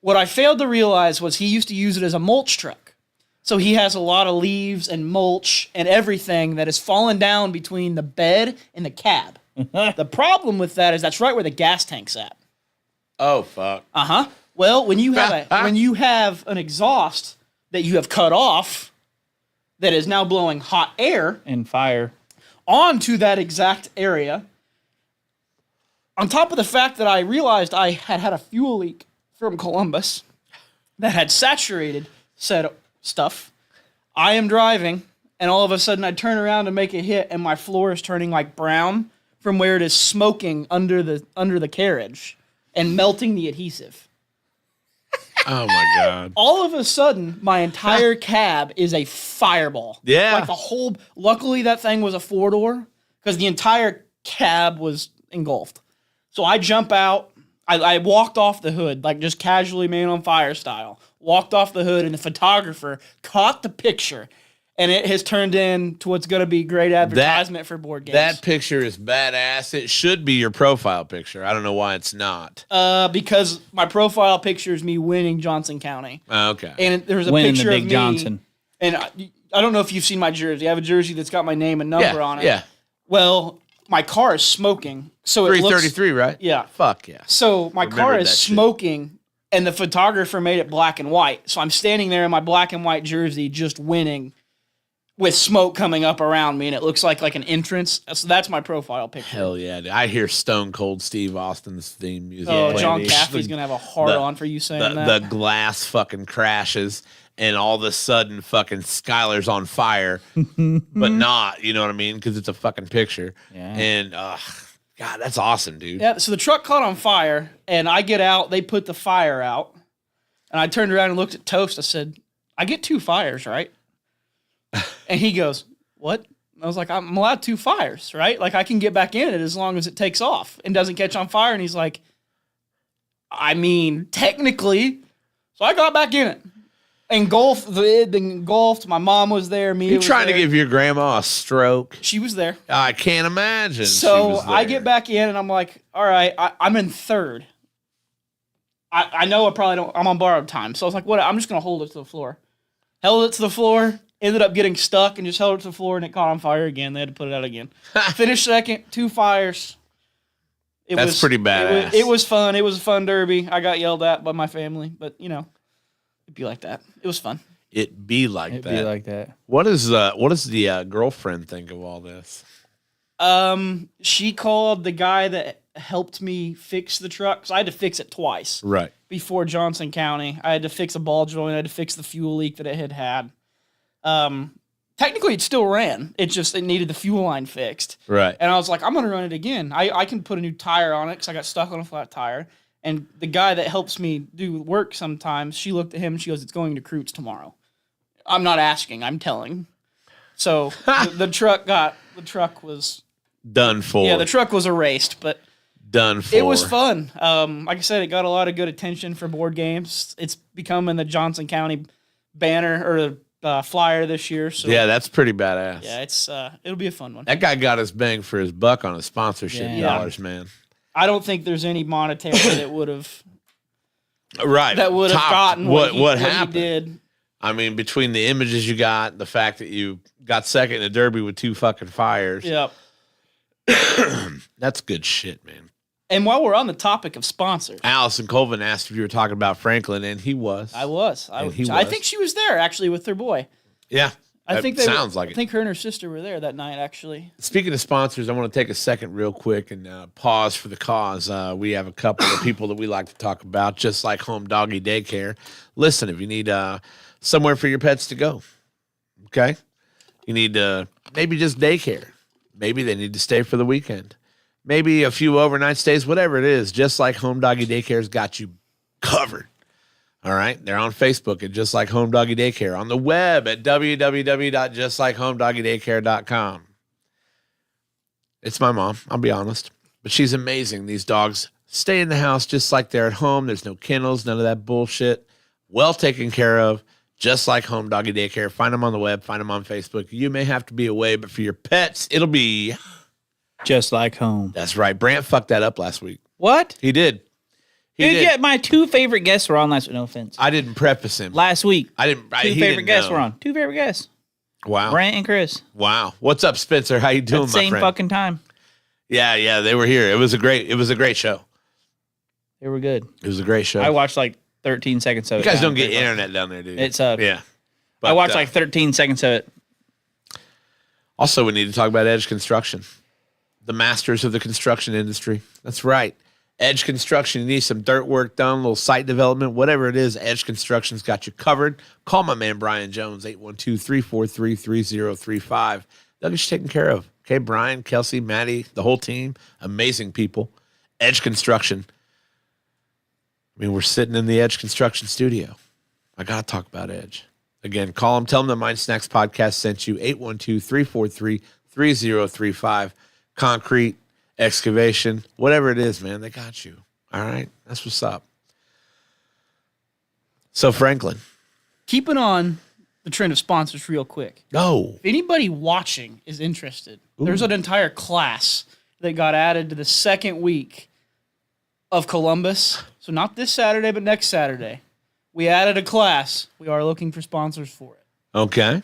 What I failed to realize was he used to use it as a mulch truck. So he has a lot of leaves and mulch and everything that has fallen down between the bed and the cab. The problem with that is that's right where the gas tank's at. Oh, fuck. Uh-huh. Well, when you have an exhaust that you have cut off that is now blowing hot air And fire. onto that exact area, on top of the fact that I realized I had a fuel leak from Columbus that had saturated said stuff, I am driving, and all of a sudden I turn around to make a hit, and my floor is turning like brown from where it is smoking under the carriage and melting the adhesive. Oh, my God. All of a sudden, my entire cab is a fireball. Yeah. Like the whole, luckily that thing was a 4-door because the entire cab was engulfed. So I jump out. I walked off the hood, like just casually man on fire style. Walked off the hood and the photographer caught the picture. And it has turned into what's going to be great advertisement for board games. That picture is badass. It should be your profile picture. I don't know why it's not. Because my profile picture is me winning Johnson County. Okay. And there's a Winning picture the of Big me. Johnson. And I don't know if you've seen my jersey. I have a jersey that's got my name and number on it. Yeah. Well, my car is smoking. So it looks, 333, right? yeah. Fuck yeah. So my car Remembered is that shit. smoking, and the photographer made it black and white. So I'm standing there in my black and white jersey just winning with smoke coming up around me, and it looks like an entrance. So that's my profile picture. Hell yeah. Dude. I hear Stone Cold Steve Austin's theme music. Oh, playing. John The- Caffey's going to have a hard on for you saying the that. glass fucking crashes, and all of a sudden fucking Skylar's on fire, but not, you know what I mean? Because it's a fucking picture. Yeah. And, God, that's awesome, dude. Yeah, so the truck caught on fire, and I get out. They put the fire out, and I turned around and looked at Toast. I said, I get 2 fires, right? And he goes, what? I was like, I'm allowed 2 fires, right? Like, I can get back in it as long as it takes off and doesn't catch on fire. And he's like, I mean, technically. So I got back in it. Engulfed. My mom was there. You're was trying to there. give your grandma a stroke. She was there. I can't imagine. she So was I there. get back in, and I'm like, all right, I'm in 3rd. I know I probably don't. I'm on borrowed time. So I was like, what? I'm just going to hold it to the floor. Held it to the floor. Ended up getting stuck and just held it to the floor, and it caught on fire again. They had to put it out again. Finished 2nd, 2 fires. That's pretty badass. It was fun. It was a fun derby. I got yelled at by my family, but it'd be like that. It was fun. It be like It'd that. be like that. What does the girlfriend think of all this? She called the guy that helped me fix the truck. So I had to fix it twice Right. before Johnson County. I had to fix a ball joint. I had to fix the fuel leak that it had. Technically, it still ran. It needed the fuel line fixed. Right. And I was like, I'm going to run it again. I can put a new tire on it because I got stuck on a flat tire. And the guy that helps me do work sometimes, she looked at him and she goes, it's going to Croots tomorrow. I'm not asking, I'm telling. So the truck was Done for. Yeah, the truck was erased, but Done for. it was fun. Like I said, it got a lot of good attention for board games. It's becoming the Johnson County banner or flyer this year. So Yeah, that's pretty badass. yeah, it'll be a fun one. That guy got his bang for his buck on his sponsorship Yeah. dollars, man. I don't think there's any monetary that would have Right. topped gotten what what happened. he did. I mean, between the images you got, the fact that you got second in the Derby with 2 fucking fires. Yep. That's good shit, man. And while we're on the topic of sponsors, Allison Colvin asked if you were talking about Franklin, and he was. I was. He I was. think she was there actually with her boy. Yeah. I think they sounds like I it. think her and her sister were there that night actually. Speaking of sponsors, I want to take a second real quick and pause for the cause. We have a couple of people that we like to talk about, just like Home Doggy Daycare. Listen, if you need somewhere for your pets to go, okay? You need maybe just daycare. Maybe they need to stay for the weekend. Maybe a few overnight stays, whatever it is. Just like Home Doggy Daycare's got you covered. All right. They're on Facebook at Just Like Home Doggy Daycare. On the web at www.justlikehomedoggydaycare.com. It's my mom, I'll be honest. But she's amazing. These dogs stay in the house just like they're at home. There's no kennels, none of that bullshit. Well taken care of. Just like Home Doggy Daycare. Find them on the web. Find them on Facebook. You may have to be away, but for your pets, it'll be just like home. That's right. Brant fucked that up last week. What? He did. Dude, yeah, my two favorite guests were on last week. No offense. I didn't preface him. Last week. Two favorite guests were on. Two favorite guests. Wow. Brant and Chris. Wow. What's up, Spencer? How you doing, my Same friend? fucking time. Yeah, they were here. It was a great show. They were good. It was a great show. I watched like 13 seconds of it. You guys don't get internet down there, do you? It's yeah. But, I watched like 13 seconds of it. Also, we need to talk about Edge Construction, the masters of the construction industry. That's right. Edge Construction, you need some dirt work done, a little site development, whatever it is, Edge Construction's got you covered. Call my man Brian Jones, 812-343-3035. They'll get you taken care of. Okay, Brian, Kelsey, Maddie, the whole team, amazing people. Edge Construction. I mean, we're sitting in the Edge Construction studio. I got to talk about Edge. Again, call them, tell them the Mind Snacks podcast sent you, 812-343-3035. Concrete, excavation, whatever it is, man, they got you. All right? That's what's up. So, Franklin. Keeping on the trend of sponsors real quick. No. If anybody watching is interested, there's an entire class that got added to the second week of Columbus. So not this Saturday, but next Saturday. We added a class. We are looking for sponsors for it. Okay.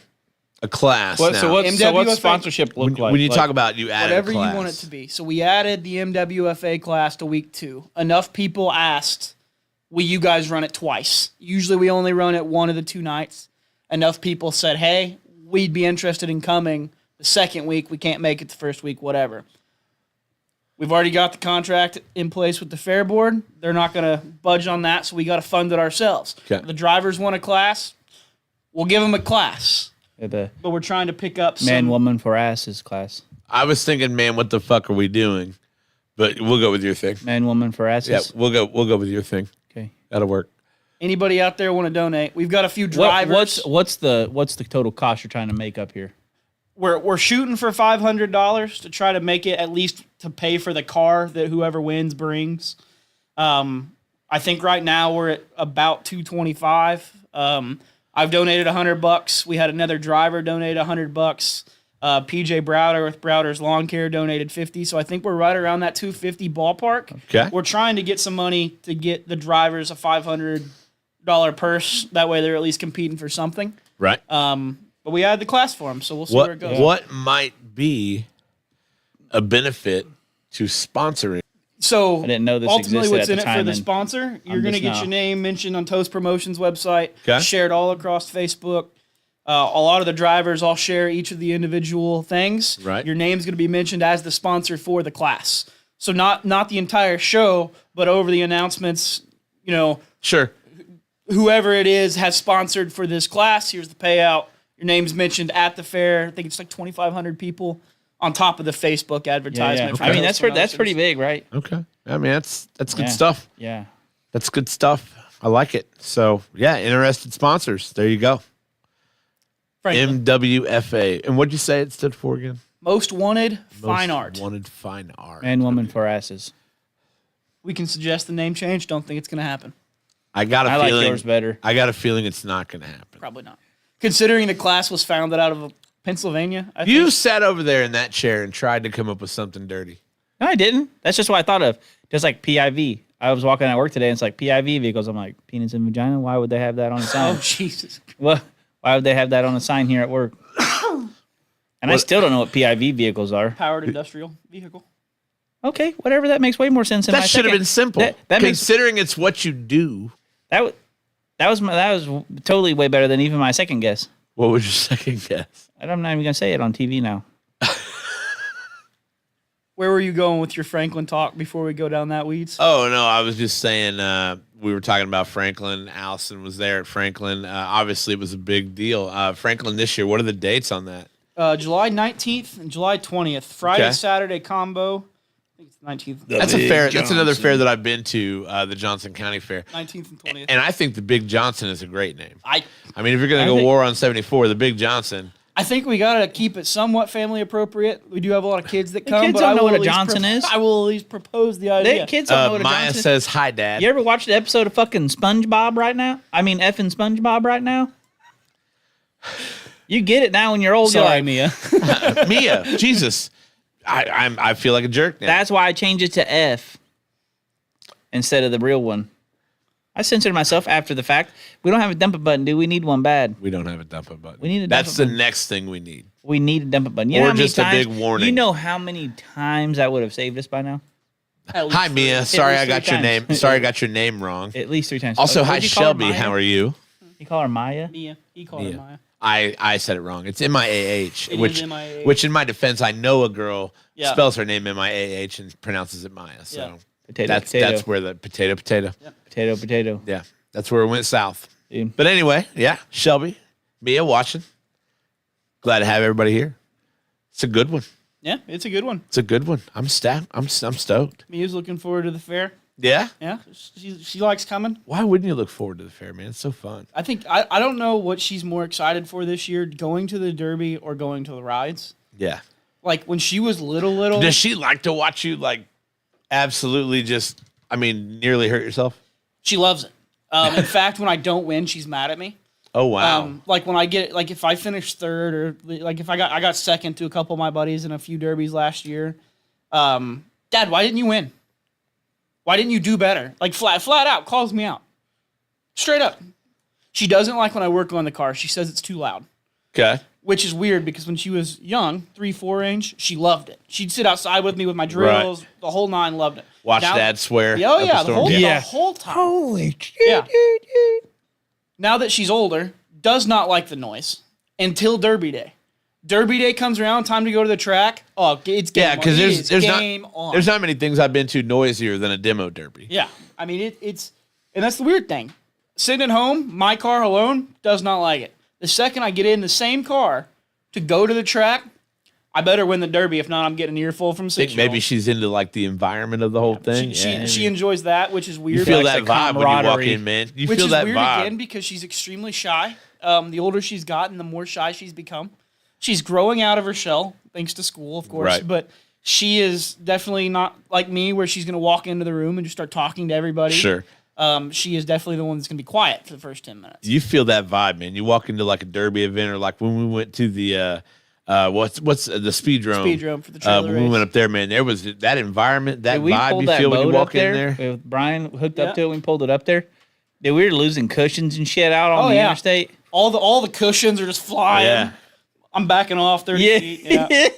A class. So what's sponsorship look like? When you talk about you added whatever a class. you want it to be. So we added the MWFA class to week 2. Enough people asked, will you guys run it twice? Usually we only run it one of the 2 nights. Enough people said, hey, we'd be interested in coming the second week. We can't make it the first week, whatever. We've already got the contract in place with the Fair Board. They're not going to budge on that, so we got to fund it ourselves. Okay. The drivers want a class. We'll give them a class. The But we're trying to pick up man, some... woman for asses class. I was thinking, man, what the fuck are we doing? But we'll go with your thing. Man, woman for asses. Yeah, we'll go with your thing. Okay. That'll work. Anybody out there want to donate? We've got a few drivers. What's the total cost you're trying to make up here? We're shooting for $500 to try to make it at least to pay for the car that whoever wins brings. I think right now we're at about $225. I've donated $100. We had another driver donate $100. PJ Browder with Browder's Lawn Care donated $50. So I think we're right around that $250 ballpark. Okay. We're trying to get some money to get the drivers a $500 purse. That way they're at least competing for something. Right. But we added the class for them, so we'll see where it goes. What might be a benefit to sponsoring? So I didn't know this ultimately, existed what's at in the it for time, the and sponsor? You're going to just get now. your name mentioned on Toast Promotions website, Okay. shared all across Facebook. A lot of the drivers all share each of the individual things. Right. Your name's going to be mentioned as the sponsor for the class. So not the entire show, but over the announcements, Sure. whoever it is has sponsored for this class. Here's the payout. Your name's mentioned at the fair. I think it's like 2,500 people on top of the Facebook advertisement. for I mean, Toast that's pretty Promotions. big, right? Okay. I mean, that's good Yeah. stuff. Yeah. That's good stuff. I like it. So, yeah, interested sponsors. There you go. Franklin. MWFA. And what'd you say it stood for again? Most Wanted Fine Most Art. Wanted Fine Art. Man, woman for asses. We can suggest the name change. Don't think it's going to happen. I got a I like feeling. yours better. I got a feeling it's not going to happen. Probably not. Considering the class was founded out of Pennsylvania, I You think. sat over there in that chair and tried to come up with something dirty. No, I didn't. That's just what I thought of. Just like PIV. I was walking at work today and it's like PIV vehicles. I'm like, penis and vagina? Why would they have that on a sign? Oh, Jesus. Well, why would they have that on a sign here at work? And I still don't know what PIV vehicles are. Powered industrial vehicle. Okay, whatever. That makes way more sense than my That should have second. been simple. That makes Considering it's what you do. that was totally way better than even my second guess. What was your second guess? I'm not even gonna say it on TV now. Where were you going with your Franklin talk before we go down that weeds? Oh, no, I was just saying we were talking about Franklin. Allison was there at Franklin. Obviously, it was a big deal. Franklin this year, what are the dates on that? July 19th and July 20th. Friday, Okay. Saturday combo. I think it's 19th. That's a fair. That's another fair that I've been to, the Johnson County Fair. 19th and 20th. And I think the Big Johnson is a great name. I mean, if you're going to go think- War on 74, the Big Johnson. I think we got to keep it somewhat family appropriate. We do have a lot of kids that come. kids but don't I know will what a at least Johnson is. I will at least propose the idea. Kids don't know what a Maya Johnson says, hi, Dad. You ever watch the episode of fucking SpongeBob right now? I mean, effing SpongeBob right now? You get it now when you're old. Sorry, You're Mia. Mia, Jesus. I feel like a jerk now. That's why I changed it to F instead of the real one. I censored myself after the fact. We don't have a dump it button, do we? Need one bad. We don't have a dump it button. We need a dump That's it the button. next thing we need. We need a dump it button. You Or know how many just a times, big warning. You know how many times that would have saved us by now? At least Hi, Mia. Sorry least I got three your times. name. Sorry I got your name wrong. At least 3 times. Also, hi, What'd you call her, Shelby. Maya? How are you? You call her Maya? Mia. He called her Mia. Maya. I said it wrong. It's M-I-A-H, It is M-I-A-H. which in my defense, I know a girl Yeah. spells her name M-I-A-H and pronounces it Maya. So Yeah. Potato, that's potato. that's where the potato. Potato, potato. Yeah, that's where it went south. Dude. But anyway, yeah, Shelby, Mia watching. Glad to have everybody here. It's a good one. Yeah, it's a good one. It's a good one. I'm stoked. Mia's looking forward to the fair. Yeah. Yeah, she likes coming. Why wouldn't you look forward to the fair, man? It's so fun. I think I don't know what she's more excited for this year, going to the Derby or going to the rides. Yeah. Like when she was little. Does she like to watch you like absolutely just? I mean, nearly hurt yourself? She loves it. In fact, when I don't win, she's mad at me. Oh wow. Like when I get like if I finish third or like if I got second to a couple of my buddies in a few derbies last year. Dad, why didn't you win? Why didn't you do better? Like flat out calls me out. Straight up. She doesn't like when I work on the car. She says it's too loud. Okay. Which is weird because when she was young, 3-4 range, she loved it. She'd sit outside with me with my drills, the whole nine, loved it. Watch Now- Dad swear. Oh up a yeah, storm. the whole time. Holy shit. Yeah. Now that she's older, does not like the noise until Derby Day. Derby Day comes around, time to go to the track. Oh, it's game Yeah, on. because It is there's game not on. there's not many things I've been to noisier than a demo derby. Yeah, I mean it's and that's the weird thing. Sitting at home, my car alone does not like it. The second I get in the same car to go to the track, I better win the Derby. If not, I'm getting an earful from I think 6. maybe she's into like the environment of the whole thing. She enjoys that, which is weird. you feel likes that the vibe when you walk camaraderie. in, man. You Which feel is that weird vibe. again because she's extremely shy. The older she's gotten, the more shy she's become. She's growing out of her shell, thanks to school, of course. Right. But she is definitely not like me, where she's going to walk into the room and just start talking to everybody. Sure. She is definitely the one that's going to be quiet for the first 10 minutes. You feel that vibe, man. You walk into like a derby event or like when we went to the what's the speedrome? Speedrome for the trailer when we race. went up there, man, there was that environment, that Did we vibe pull you that feel when you boat walk up there? in there. With Brian hooked Yeah. up to it when we pulled it up there. Dude, we were losing cushions and shit out on Oh, the yeah. interstate. All the cushions are just flying. Yeah. I'm backing off 30 Yeah. feet. Yeah.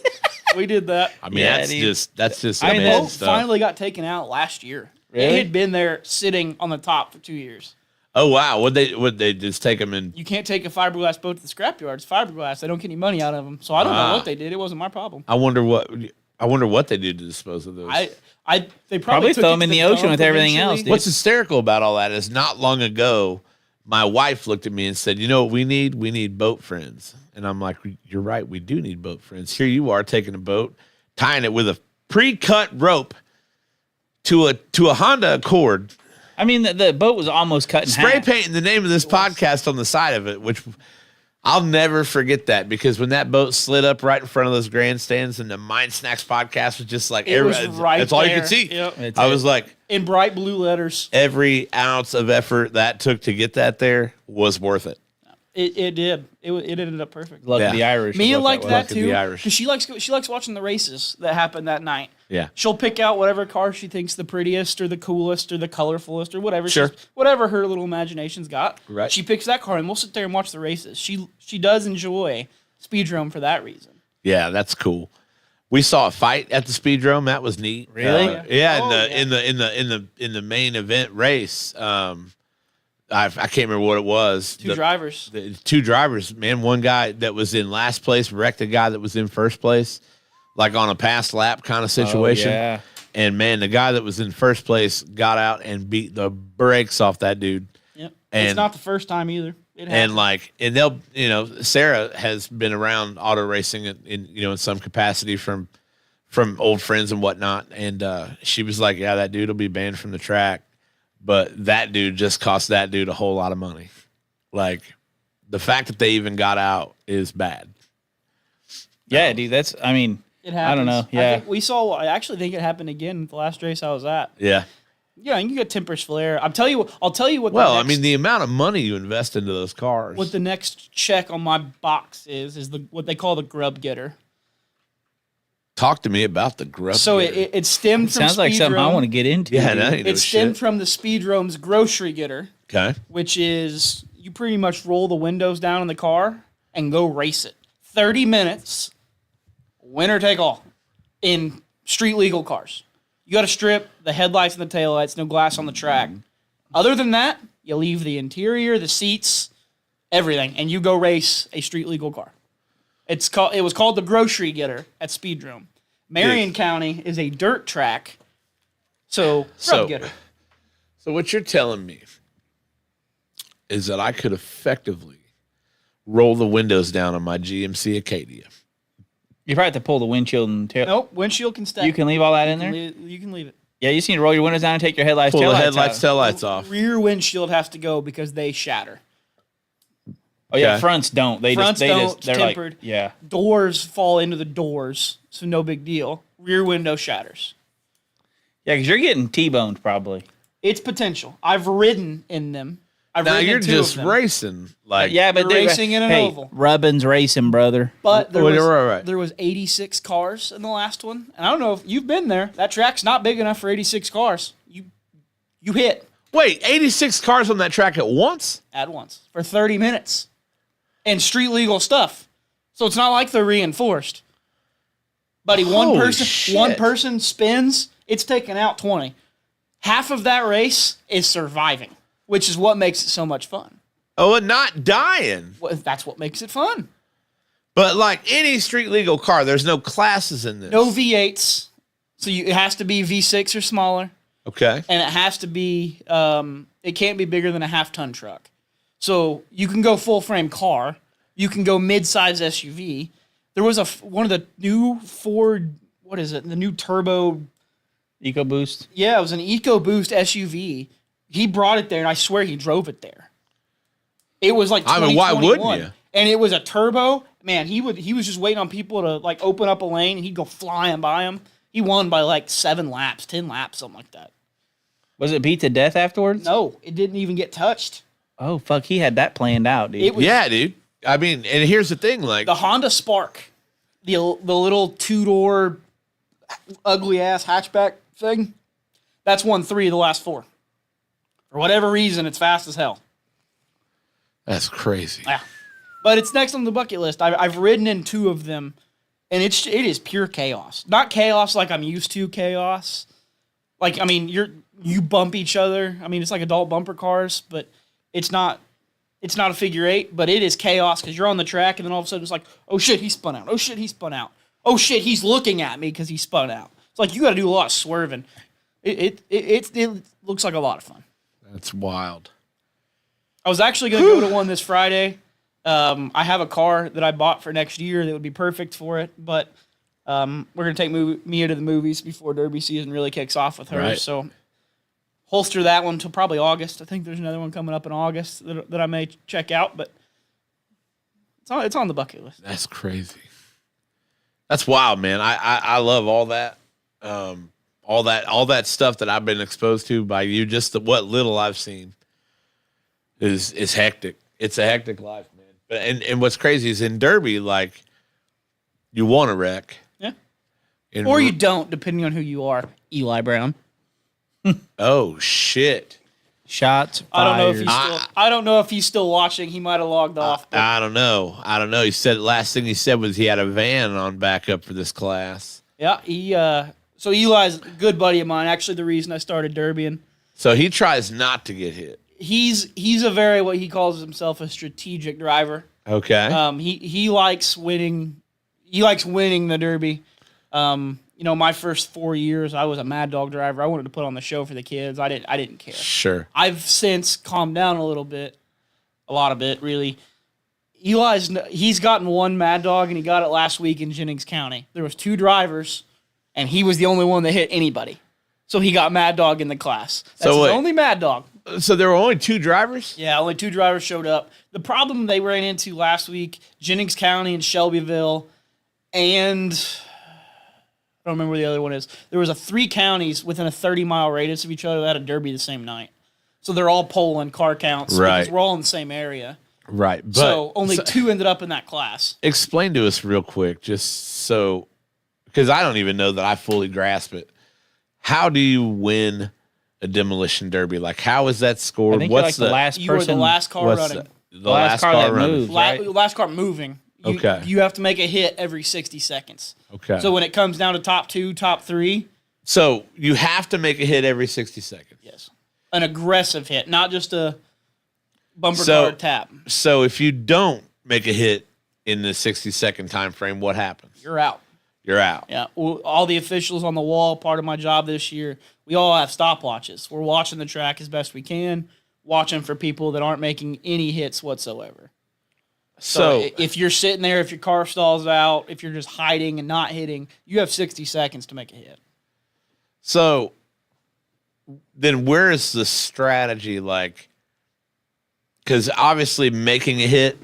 We did that. I mean, Yeah, that's dude. just I The mean, amazing boat stuff. finally got taken out last year. Really? It had been there sitting on the top for 2 years. Oh wow, would they just take them in? You can't take a fiberglass boat to the scrapyard. It's fiberglass. They don't get any money out of them. So I don't know Ah. what they did. It wasn't my problem. I wonder what they do to dispose of those. They Probably took throw it them to in the ocean dump with everything eventually. else, dude. What's hysterical about all that is not long ago, my wife looked at me and said, "You know what we need? We need boat friends." And I'm like, "You're right. We do need boat friends." Here you are taking a boat, tying it with a pre-cut rope to a Honda Accord, I mean, the boat was almost cut in spray half. painting the name of this podcast on the side of it, which I'll never forget that because when that boat slid up right in front of those grandstands and the Mind Snacks podcast was just like, It was right that's all you there. could see. Yep. It's I it. was like, In bright blue letters. every ounce of effort that took to get that there was worth it. It did. It ended up perfect. Luck of Yeah. the Irish. is Mia what liked was. that Luck of the too Irish. because she likes watching the races that happened that night. Yeah. She'll pick out whatever car she thinks the prettiest or the coolest or the colorfulest or whatever. Sure. Whatever her little imagination's got. Right. She picks that car and we'll sit there and watch the races. She does enjoy Speedrome for that reason. Yeah, that's cool. We saw a fight at the speedrome. That was neat. Really? In the main event race. I can't remember what it was. Two drivers. The two drivers, man. One guy that was in last place wrecked a guy that was in first place, like on a past lap kind of situation. Oh, yeah. And man, the guy that was in first place got out and beat the brakes off that dude. Yep. And, it's not the first time either. And they'll, Sarah has been around auto racing in some capacity from old friends and whatnot. And she was like, yeah, that dude will be banned from the track. But that dude just cost that dude a whole lot of money. Like, the fact that they even got out is bad. Yeah, dude. It happens. I don't know. Yeah. I actually think it happened again the last race I was at. Yeah. Yeah, you get tempers flare. I'll tell you what. Well, the amount of money you invest into those cars. What the next check on my box is what they call the grub getter. Talk to me about the grub. So it stemmed from sounds like something I want to get into. Yeah, dude. It stemmed from the Speedrome's grocery getter. Okay. Which is you pretty much roll the windows down in the car and go race it. 30 minutes, winner take all, in street legal cars. You got to strip the headlights and the taillights, no glass on the track. Other than that, you leave the interior, the seats, everything, and you go race a street legal car. It was called the Grocery Getter at Speedrome. Marion County is a dirt track, so getter. So what you're telling me is that I could effectively roll the windows down on my GMC Acadia. You probably have to pull the windshield and tail. Nope, windshield can stay. You can leave all that in there? You can leave it. Yeah, you just need to roll your windows down and take your headlights, Pull the taillights headlights, out. taillights off. Rear windshield has to go because they shatter. Oh yeah, Okay. fronts don't. They're Tempered. like, yeah. Doors fall into the doors, so no big deal. Rear window shatters. Yeah, because you're getting T-boned probably. It's potential. I've ridden in them. Now ridden you're in two just of them. racing. Like, Yeah, but You're racing in an hey, oval. Rubbin's racing, brother. But there Right. was 86 cars in the last one. And I don't know if you've been there. That track's not big enough for 86 cars. You hit wait, 86 cars on that track at once? at once for 30 minutes. And street legal stuff. So it's not like they're reinforced. Buddy, Holy shit. one person spins, it's taking out 20. Half of that race is surviving, which is what makes it so much fun. Oh, and not dying. Well, that's what makes it fun. But like any street legal car, there's no classes in this. No V8s. So it has to be V6 or smaller. Okay. And it has to be, it can't be bigger than a half-ton truck. So you can go full-frame car. You can go mid-size SUV. There was one of the new Ford, what is it, the new turbo. EcoBoost. Yeah, it was an EcoBoost SUV. He brought it there, and I swear he drove it there. It was like 2021. why wouldn't you? And it was a turbo. Man, he was just waiting on people to like open up a lane, and he'd go flying by them. He won by like 7 laps, 10 laps, something like that. Was it beat to death afterwards? No, it didn't even get touched. Oh, fuck. He had that planned out, dude. It was Yeah, dude. I mean, and here's the thing, like the Honda Spark, the little 2-door ugly ass hatchback thing. That's won 3 of the last 4. For whatever reason, it's fast as hell. that's crazy. Yeah. But it's next on the bucket list. I've ridden in 2 of them, and it is pure chaos. Not chaos like I'm used to chaos. Like, I mean, you bump each other. I mean, it's like adult bumper cars, but it's not a figure 8, but it is chaos because you're on the track, and then all of a sudden it's like, oh shit, he spun out. Oh shit, he spun out. Oh shit, he's looking at me because he spun out. It's like you got to do a lot of swerving. It looks like a lot of fun. That's wild. I was actually going to go to one this Friday. I have a car that I bought for next year that would be perfect for it, but we're going to take Mia to the movies before Derby season really kicks off with her. Right. So holster that one till probably August. I think there's another one coming up in August that I may check out, but it's on the bucket list. That's crazy. That's wild, man. I love all that. All that stuff that I've been exposed to by you, just what little I've seen is hectic. It's a hectic life, man. But and what's crazy is in Derby, like you want to wreck. Yeah. Or you don't, depending on who you are. Eli Brown. Oh shit. Shots I don't know if fired. he's still. I don't know if he's still watching. He might have logged off. But I don't know. He said last thing he said was he had a van on backup for this class. yeah, he. So Eli's a good buddy of mine. Actually, the reason I started derbying. So he tries not to get hit. He's a very what he calls himself a strategic driver. Okay. He likes winning. He likes winning the Derby. My first 4 years, I was a Mad Dog driver. I wanted to put on the show for the kids. I didn't care. Sure. I've since calmed down a little bit, a lot of it really. He's gotten one Mad Dog, and he got it last week in Jennings County. There was 2 drivers, and he was the only one that hit anybody. So he got Mad Dog in the class. That's his only Mad Dog. So there were only 2 drivers? Yeah, only 2 drivers showed up. The problem they ran into last week, Jennings County and Shelbyville, and I don't remember where the other one is. There was 3 counties within a 30-mile radius of each other that had a derby the same night. So they're all polling car counts because we're all in the same area. Right. But so only 2 ended up in that class. Explain to us real quick, just so, because I don't even know that I fully grasp it. How do you win a demolition derby? Like, how is that scored? I think you're like the last You were person. the last car running. The last car that running. moves, right? Last car moving. Okay. You have to make a hit every 60 seconds. Okay. So when it comes down to top 2, top 3. So you have to make a hit every 60 seconds. Yes. An aggressive hit, not just a bumper car tap. So if you don't make a hit in the 60-second time frame, what happens? You're out. You're out. Yeah. Well, all the officials on the wall, part of my job this year, we all have stopwatches. We're watching the track as best we can, watching for people that aren't making any hits whatsoever. So if you're sitting there, if your car stalls out, if you're just hiding and not hitting, you have 60 seconds to make a hit. So then where is the strategy like? Because obviously making a hit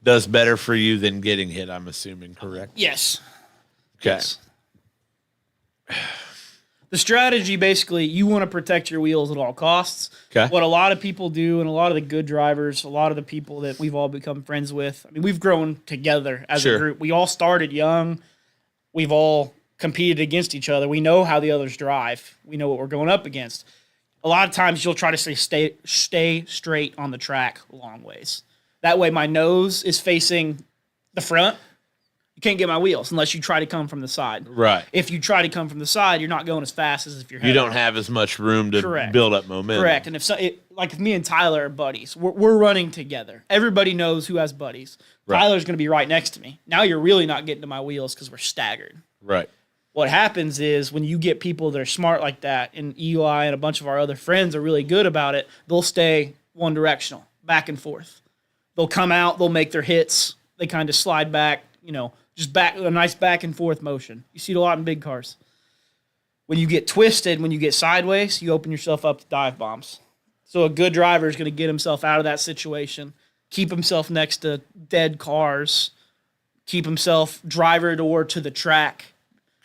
does better for you than getting hit, I'm assuming, correct? Yes. Okay. Yes. The strategy, basically, you want to protect your wheels at all costs. Okay. What a lot of people do, and a lot of the good drivers, a lot of the people that we've all become friends with, I mean, we've grown together as a group. We all started young. We've all competed against each other. We know how the others drive. We know what we're going up against. A lot of times you'll try to stay straight on the track long ways. That way my nose is facing the front. You can't get my wheels unless you try to come from the side. Right. If you try to come from the side, you're not going as fast as if you're. You don't have as much room to build up momentum. Correct. And if me and Tyler are buddies, we're running together. Everybody knows who has buddies. Right. Tyler's going to be right next to me. Now you're really not getting to my wheels because we're staggered. Right. What happens is when you get people that are smart like that, and Eli and a bunch of our other friends are really good about it, they'll stay one directional, back and forth. They'll come out, they'll make their hits, they kind of slide back, just a nice back and forth motion. You see it a lot in big cars. When you get twisted, when you get sideways, you open yourself up to dive bombs. So a good driver is going to get himself out of that situation, keep himself next to dead cars, keep himself driver door to the track.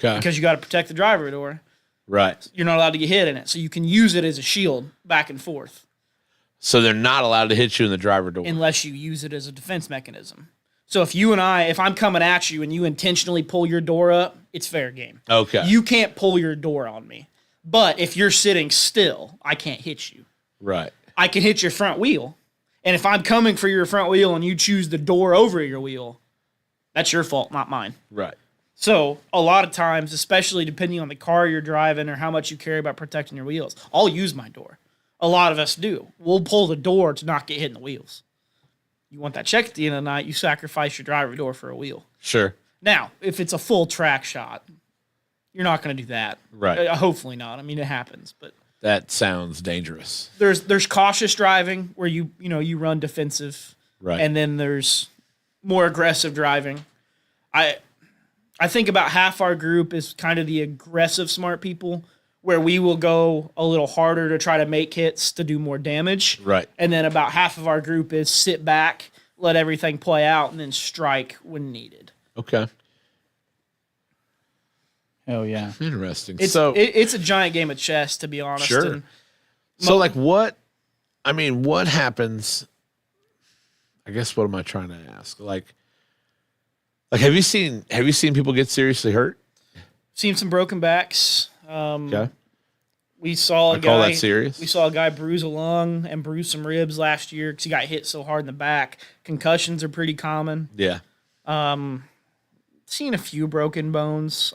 Okay. Because you got to protect the driver door. Right. You're not allowed to get hit in it. So you can use it as a shield back and forth. So they're not allowed to hit you in the driver door. Unless you use it as a defense mechanism. So if I'm coming at you and you intentionally pull your door up, it's fair game. Okay. You can't pull your door on me. But if you're sitting still, I can't hit you. Right. I can hit your front wheel. And if I'm coming for your front wheel and you choose the door over your wheel, that's your fault, not mine. Right. So a lot of times, especially depending on the car you're driving or how much you care about protecting your wheels, I'll use my door. A lot of us do. We'll pull the door to not get hit in the wheels. You want that check at the end of the night, you sacrifice your driver door for a wheel. Sure. Now, if it's a full track shot, you're not going to do that. Right. Hopefully not. I mean, it happens, but that sounds dangerous. There's cautious driving where you run defensive. Right. And then there's more aggressive driving. I think about half our group is kind of the aggressive smart people where we will go a little harder to try to make hits to do more damage. Right. And then about half of our group is sit back, let everything play out, and then strike when needed. Okay. Oh, yeah. Interesting. It's a giant game of chess, to be honest. Sure. And so, what happens? I guess what am I trying to ask? Like, have you seen people get seriously hurt? seen some broken backs. Okay. We saw a Like all guy. that serious? We saw a guy bruise a lung and bruise some ribs last year because he got hit so hard in the back. Concussions are pretty common. Yeah. Seen a few broken bones.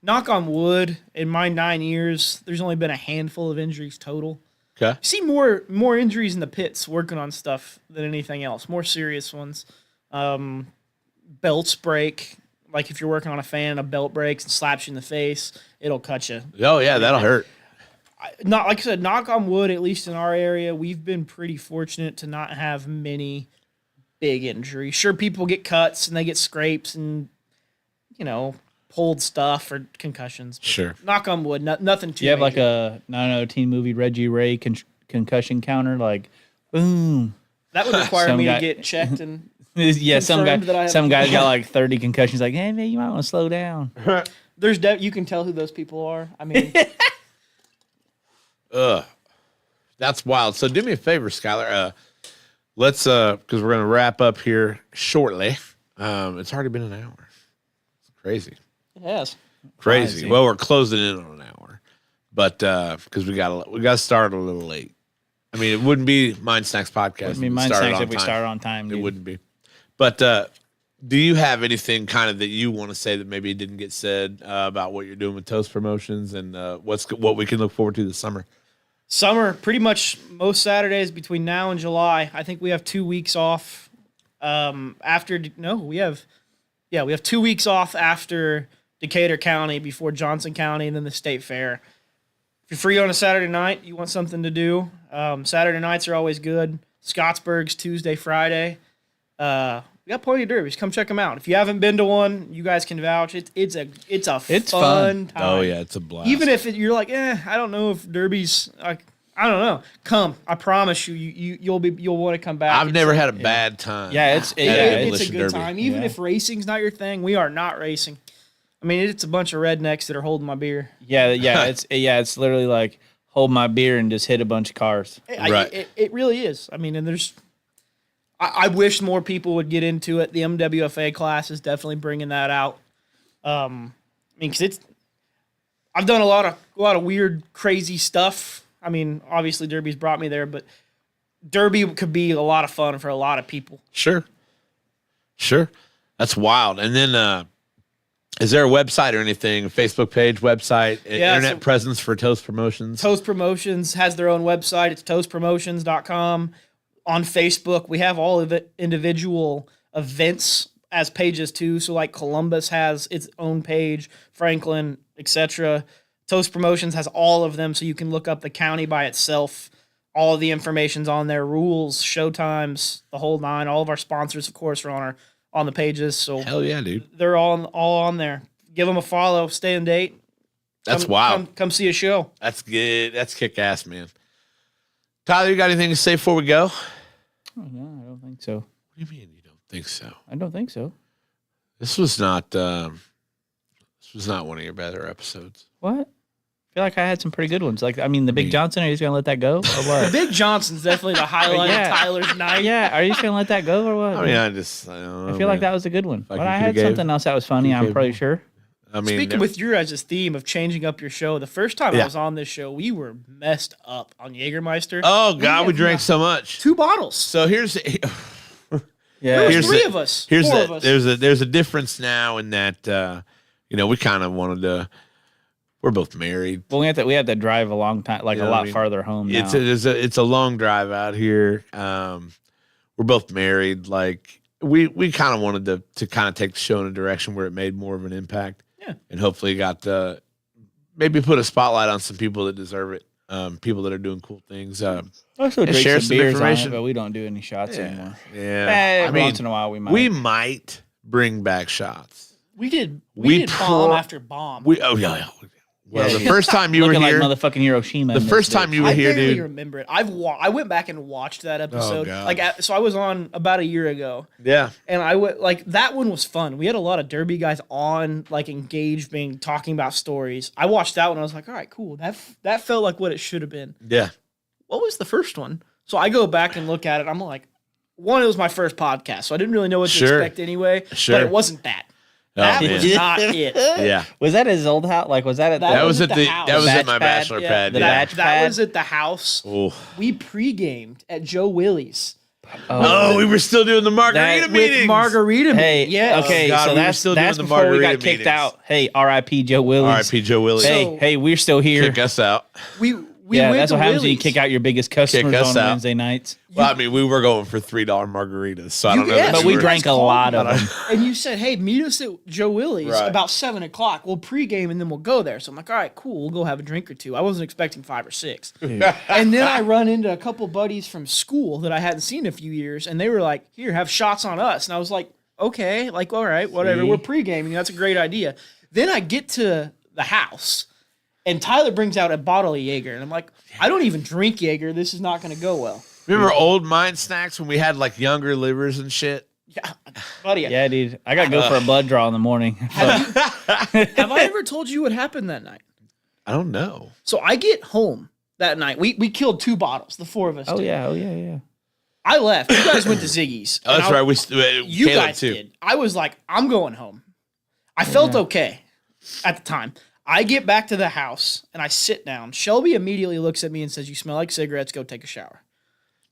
Knock on wood. In my 9 years, there's only been a handful of injuries total. Okay. See more injuries in the pits working on stuff than anything else. More serious ones. Belts break. Like if you're working on a fan and a belt breaks and slaps you in the face, it'll cut you. Oh yeah, that'll hurt. Not like I said, knock on wood. At least in our area, we've been pretty fortunate to not have many big injuries. Sure, people get cuts and they get scrapes and pulled stuff or concussions. Sure. Knock on wood. Nothing too. You have like major. a 902 movie Reggie Ray concussion counter, like boom. That would require Some me guy- to get checked and. Yeah, Confirmed that I have some a guy's got like 30 concussions. Like, hey man, you might want to slow down. There's you can tell who those people are. I mean, That's wild. So do me a favor, Skylar. Let's because we're gonna wrap up here shortly. It's already been an hour. It's crazy. it has. Crazy. Crazy. Well, we're closing in on an hour, but because we got started a little late. I mean, it wouldn't be Mind Snacks podcast. I mean, if we mine started snacks on if we time. started on time. It Dude. wouldn't be. But do you have anything kind of that you want to say that maybe didn't get said about what you're doing with Toast Promotions and what we can look forward to this summer? Summer, pretty much most Saturdays between now and July. I think we have 2 weeks off. We have 2 weeks off after Decatur County, before Johnson County, and then the State Fair. If you're free on a Saturday night, you want something to do. Saturday nights are always good. Scottsburg's Tuesday, Friday. We got plenty of derbies. Come check them out. If you haven't been to one, you guys can vouch. It's It's fun fun. time. Oh yeah, it's a blast. Even if you're like, I don't know if derbies. I don't know. Come, I promise you'll want to come back. I've never had a bad time. Yeah, it's at yeah, an It's a Demolition good Derby. time. Even Yeah. if racing's not your thing, we are not racing. I mean, it's a bunch of rednecks that are holding my beer. It's literally like hold my beer and just hit a bunch of cars. Right. It really is. I mean, and there's. I wish more people would get into it. The MWFA class is definitely bringing that out. I mean, because I've done a lot of weird, crazy stuff. I mean, obviously Derby's brought me there, but Derby could be a lot of fun for a lot of people. Sure. That's wild. And then, is there a website or anything? A Facebook page, website, internet presence for Toast Promotions? Toast Promotions has their own website. It's toastpromotions.com. On Facebook, we have all of the individual events as pages too. So like Columbus has its own page, Franklin, etc. Toast Promotions has all of them, so you can look up the county by itself. All of the information's on there, rules, show times, the whole nine. All of our sponsors, of course, are on the pages. So Hell yeah, dude. they're all on there. Give them a follow, stay in date. That's wild. Come see a show. That's good. That's kick ass, man. Tyler, you got anything to say before we go? Oh, no, I don't think so. What do you mean you don't think so? I don't think so. This was not one of your better episodes. What? I feel like I had some pretty good ones. Like, I mean, the Big Johnson, are you just going to let that go or what? Big Johnson's definitely the highlight Yeah. of Tyler's night. Yeah, are you just going to let that go or what? I mean, I don't know, I feel like man. that was a good one. Like But you I could've had gave- something else that was funny, you I'm gave pretty more. sure. I mean, Speaking with your guys' theme of changing up your show, the first time I Yeah. was on this show, we were messed up on Jägermeister. oh god, we have drank not- so much. 2 bottles. So here's Yeah. There was here's 3 the- of us. here's 4 the, of us. there's a difference now in that we kind of wanted to. We're both married. Well, we have to drive a long time, like Yeah, a I lot mean, farther home now. It's a long drive out here. We're both married. Like we kind of wanted to kind of take the show in a direction where it made more of an impact. Yeah. And hopefully got maybe put a spotlight on some people that deserve it. People that are doing cool things. also and drink share some some beers on it, information. but we don't do any shots anymore. Yeah. Every once in a while we might. we might bring back shots. we did we bomb pour- after bomb. Yeah. Well, Yeah. the first time you were Looking here, like motherfucking Hiroshima. the in this first bitch. time you were I here, barely dude. remember it. I went back and watched that episode. God. So I was on about a year ago. Yeah. And that one was fun. We had a lot of Derby guys on, like engaged, talking about stories. I watched that one. I was like, all right, cool. That felt like what it should have been. Yeah. What was the first one? So I go back and look at it. I'm like, one, it was my first podcast, so I didn't really know what to Sure. expect anyway. Sure. But it wasn't that. That man. was not it. Yeah. Was that his old house? Like, was that at That That was was at at the the house. that was The at my batch pad? bachelor Yeah, pad. the Yeah. batch That pad? was at the house. Oh. We pre-gamed at Joe Willie's Oh, we were still doing the margarita That- meetings. with margarita. Hey, yeah. okay, God, so we were that's still doing that's the before we got margarita kicked meetings. out. Hey, R.I.P. Joe Willis. R.I.P. Joe Willie. Hey, So- hey, we're still here. Kick us out. We yeah, went that's to what happens when you Willie's. kick out your biggest customers us on out. Wednesday nights. Well, I mean, we were going for $3 margaritas, so I don't know. yeah, that But so we you were- drank guys a lot of called them. And you said, "Hey, meet us at Joe Willie's Right. about 7:00. We'll pregame and then we'll go there." So I'm like, "All right, cool. We'll go have a drink or two." I wasn't expecting 5 or 6. And then I run into a couple buddies from school that I hadn't seen in a few years, and they were like, "Here, have shots on us." And I was like, "Okay, like all right, whatever. See? We're pregaming. That's a great idea." Then I get to the house, and Tyler brings out a bottle of Jaeger, and I'm like, "I don't even drink Jaeger. This is not going to go well." Remember old Mind Snacks when we had like younger livers and shit? Yeah, buddy. Yeah, dude. I got to go for a blood draw in the morning. Have I ever told you what happened that night? I don't know. So I get home that night. We killed 2 bottles. The 4 of us. Oh, did. yeah. Oh, yeah, yeah. I left. You guys went to Ziggy's. Oh, that's and I- right. You Caleb guys too. did. I was like, I'm going home. I felt okay at the time. I get back to the house and I sit down. Shelby immediately looks at me and says, "You smell like cigarettes. Go take a shower."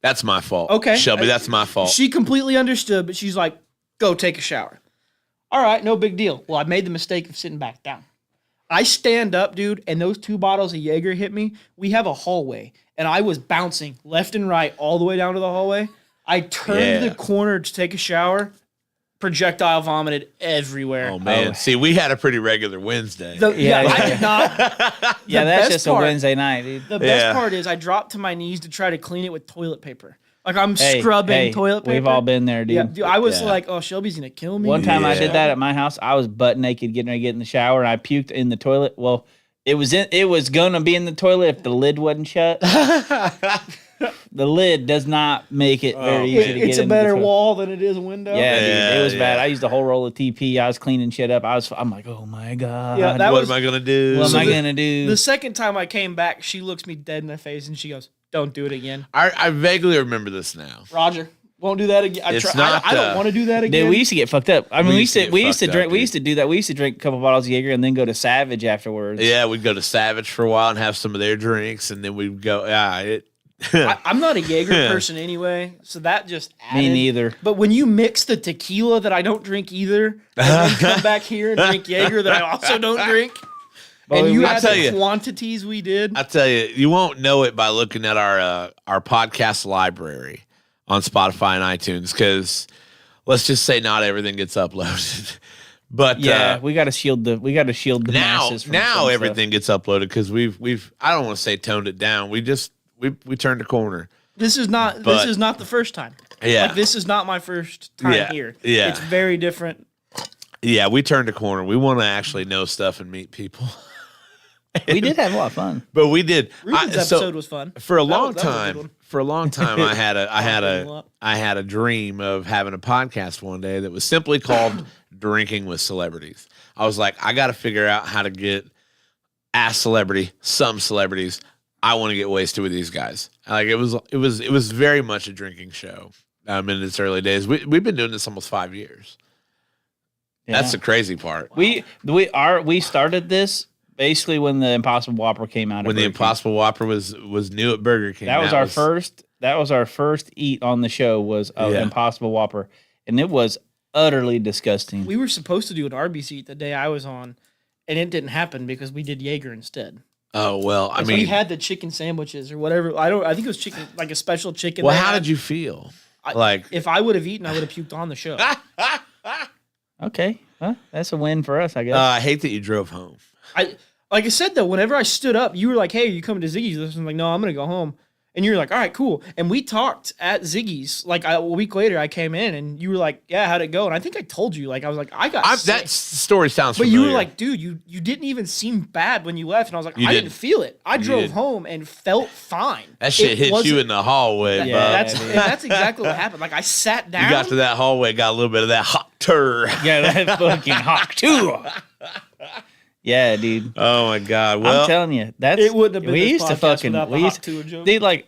That's my fault. Okay. Shelby, that's my fault. She completely understood, but she's like, "Go take a shower." All right, no big deal. Well, I made the mistake of sitting back down. I stand up, dude, and those 2 bottles of Jaeger hit me. We have a hallway, and I was bouncing left and right all the way down to the hallway. I turned Yeah. the corner to take a shower. Projectile vomited everywhere. Oh man. Oh. See, we had a pretty regular Wednesday. Yeah, Yeah, I yeah. did not. Yeah, The that's best just part- a Wednesday night, dude. The best Yeah. part is I dropped to my knees to try to clean it with toilet paper. Like I'm Hey, scrubbing hey, toilet paper. We've all been there, dude. Yeah, dude, I was Yeah. like, "Oh, Shelby's gonna kill me." One time I Yeah. did that at my house. I was butt naked getting ready to get in the shower and I puked in the toilet. Well, it was gonna be in the toilet if the lid wasn't shut. The lid does not make it very easy to get It's a into the better toilet. wall than it is a window. Yeah, dude, it was Yeah, bad. yeah. I used a whole roll of TP. I was cleaning shit up. I'm like, oh my god. Yeah, that what was am I gonna do? what am I the- gonna do? the second time I came back. She looks me dead in the face and she goes, "Don't do it again, I vaguely remember this now. Roger. Won't do that again." It's not, I don't want to do that again. Dude, we used to get fucked up. I mean, we used to get we used to fucked drink. up, We dude. used to do that. We used to drink a couple bottles of Jaeger and then go to Savage afterwards. Yeah, we'd go to Savage for a while and have some of their drinks, and then we'd go. I'm not a Jaeger person anyway, so that just added. Me neither. But when you mix the tequila that I don't drink either, and then come back here and drink Jaeger that I also don't drink, and you I had tell the you- quantities we did. I tell you, you won't know it by looking at our podcast library on Spotify and iTunes, because let's just say not everything gets uploaded. But Yeah, we got to shield the now masses from some stuff. everything gets uploaded because we've I don't want to say toned it down. We turned a corner. This is not But- the first time. Yeah. Like this is not my first time Yeah, here. yeah. It's very different. Yeah, we turned a corner. We want to actually know stuff and meet people. We did have a lot of fun. But we did. Ruben's episode was fun. For a That long was a good time. one. For a long time, I had a lot. a dream of having a podcast one day that was simply called "Drinking with Celebrities." I was like, I got to figure out how to get a celebrity, some celebrities. I want to get wasted with these guys. Like it was very much a drinking show. In its early days, we've been doing this almost 5 years. Yeah. That's the crazy part. We started this basically when the Impossible Whopper came out. When the Burger King. Impossible Whopper was new at Burger King. That was our first. That was our first eat on the show. Was an Yeah. Impossible Whopper, and it was utterly disgusting. We were supposed to do an Arby's eat the day I was on, and it didn't happen because we did Jaeger instead. Oh well, I 'Cause mean, we had the chicken sandwiches or whatever. I think it was chicken, like a special chicken. well, they how had. did you feel? I- Like, If I would have eaten, I would have puked on the show. Okay, well, that's a win for us, I guess. I hate that you drove home. Like I said though, whenever I stood up, you were like, "Hey, are you coming to Ziggy's?" I'm like, "No, I'm gonna go home." And you were like, "All right, cool." And we talked at Ziggy's. Like a week later, I came in and you were like, "Yeah, how'd it go?" And I think I told you, like, I was like, "I got sick." That story sounds But familiar. you were like, "Dude, you didn't even seem bad when you left." And I was like, You "I didn't. didn't feel it. I drove didn't. home and felt fine." that shit It hit you wasn't- in the hallway, That- Yeah, bud. that's dude. and that's exactly what happened. Like I sat down. You got to that hallway, got a little bit of that hot tur. Yeah, that fucking hawk too. Yeah, dude. Oh my god! Well, I'm telling you, that's It wouldn't have been we this used to podcast fucking without the we hot used tour joke. dude like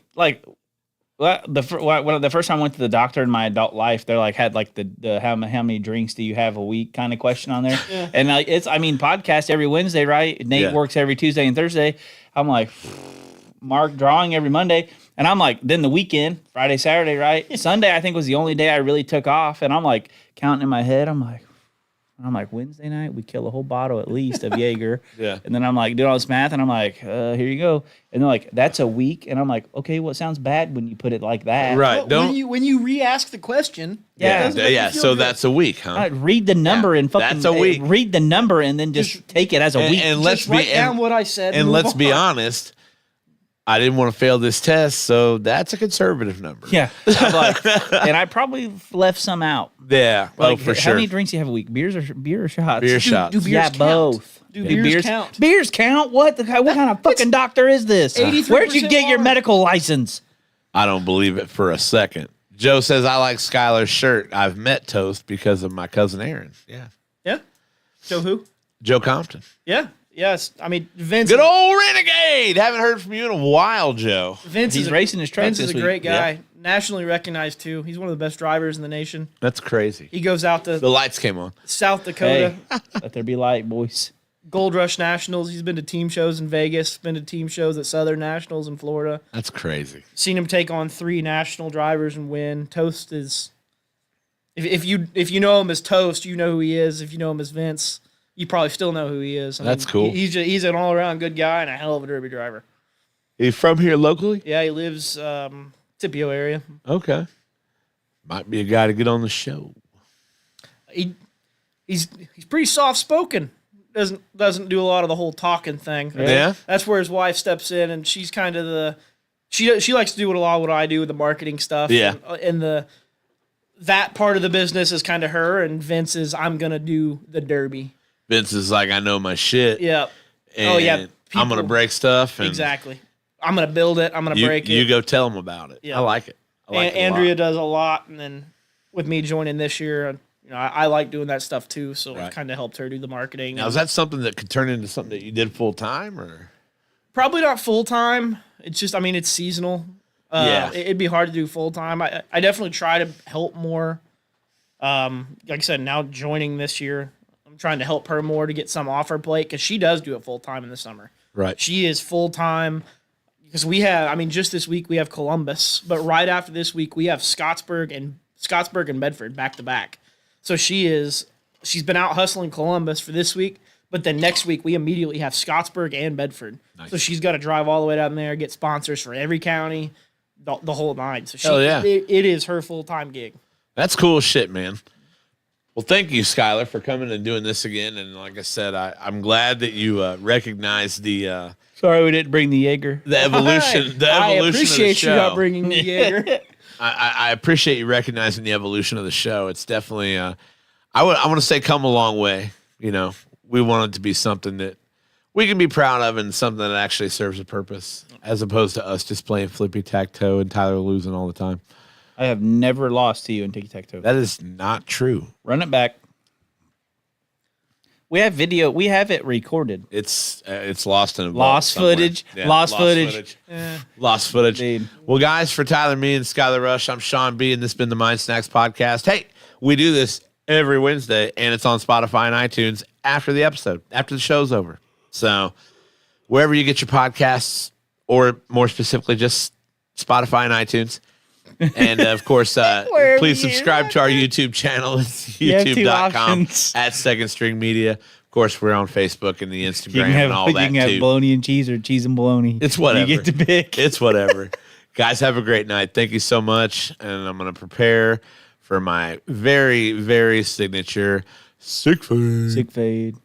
Well, the first time I went to the doctor in my adult life, they're like had like the how many drinks do you have a week kind of question on there, and like podcast every Wednesday, right? Nate works every Tuesday and Thursday. I'm like, Mark drawing every Monday, and I'm like, then the weekend, Friday, Saturday, right? Sunday I think was the only day I really took off, and I'm like counting in my head. I'm like Wednesday night we kill a whole bottle at least of Jaeger, and then I'm like doing all this math, and I'm like, here you go, and they're like, that's a week, and I'm like, okay, well, it sounds bad when you put it like that, Right? Well, when you re-ask the question, So that's a week, huh? read the number and fucking that's a week. read the number and then just take it as a week. And let's just write be down what I said. And move let's be on. honest. I didn't want to fail this test, so that's a conservative number. Yeah, I'm like, and I probably left some out. Yeah. Like, for how sure. many drinks do you have a week? Beer or shots? Beer shots. Do beers Yeah, count? both. Do beers count? Beers count? What kind of fucking doctor is this? 83% Where'd you get your water. medical license? I don't believe it for a second. Joe says, I like Skylar's shirt. I've met Toast because of my cousin Aaron. Yeah. Yeah. So who? Joe Compton. Yeah. Yes. I mean, Vince. Good old Renegade. Haven't heard from you in a while, Joe. Vince He's is racing his truck Vince this is a week. great guy. Nationally recognized too. He's one of the best drivers in the nation. That's crazy. He goes out to The lights came on. South Dakota. Hey, let there be light, boys. Gold Rush Nationals. He's been to team shows in Vegas. Been to team shows at Southern Nationals in Florida. That's crazy. Seen him take on 3 national drivers and win. Toast is, if you know him as Toast, you know who he is. If you know him as Vince, you probably still know who he is. That's cool. He's an all around good guy and a hell of a derby driver. He's from here locally? Yeah, he lives Scipio area. Okay. Might be a guy to get on the show. He's pretty soft spoken. Doesn't do a lot of the whole talking thing. Yeah? That's where his wife steps in, and she's kind of she likes to do a lot of what I do with the marketing stuff. Yeah. And that part of the business is kind of her, and Vince is I'm gonna do the derby. Vince is like, I know my shit. Yeah. And I'm going to break stuff. And Exactly. I'm gonna build it. I'm gonna break it. You go tell him about it. Yeah. I like it. I like it a lot. Andrea does a lot, and then with me joining this year, I like doing that stuff too. So Right. it kind of helped her do the marketing. Now, is that something that could turn into something that you did full time, or? Probably not full time. It's just, it's seasonal. Yeah. It'd be hard to do full time. I definitely try to help more. Like I said, now joining this year, I'm trying to help her more to get some off her plate because she does do it full time in the summer. Right. She is full time because we have, just this week we have Columbus, but right after this week we have Scottsburg and Bedford back to back. So she's been out hustling Columbus for this week, but then next week we immediately have Scottsburg and Bedford. Nice. So she's got to drive all the way down there, get sponsors for every county, the whole nine. So Hell yeah. it is her full time gig. That's cool shit, man. Well, thank you, Skylar, for coming and doing this again. And like I said, I'm glad that you recognize the Sorry we didn't bring the Jaeger. evolution. The I evolution appreciate of the you show. not bringing the Jaeger. I appreciate you recognizing the evolution of the show. It's definitely I want to say come a long way. We want it to be something that we can be proud of and something that actually serves a purpose, as opposed to us just playing flippy-tac-toe and Tyler losing all the time. I have never lost to you in tic-tac-toe. That is not true. Run it back. We have video. We have it recorded. It's lost in a vault Lost somewhere. footage. Yeah, Lost footage. Lost footage. Dude. Well, guys, for Tyler, me, and Skylar Rush, I'm Sean B, and this has been the Mind Snacks Podcast. Hey, we do this every Wednesday, and it's on Spotify and iTunes after the episode, after the show's over. So wherever you get your podcasts, or more specifically, just Spotify and iTunes. And of course, please subscribe to our YouTube channel. It's You have two youtube.com options. at Second String Media. Of course, we're on Facebook and the Instagram You can have, and all you that can have too. bologna and cheese or cheese and bologna. It's whatever. You get to pick. It's whatever. Guys, have a great night. Thank you so much. And I'm going to prepare for my very, very signature sick food. Sick fade.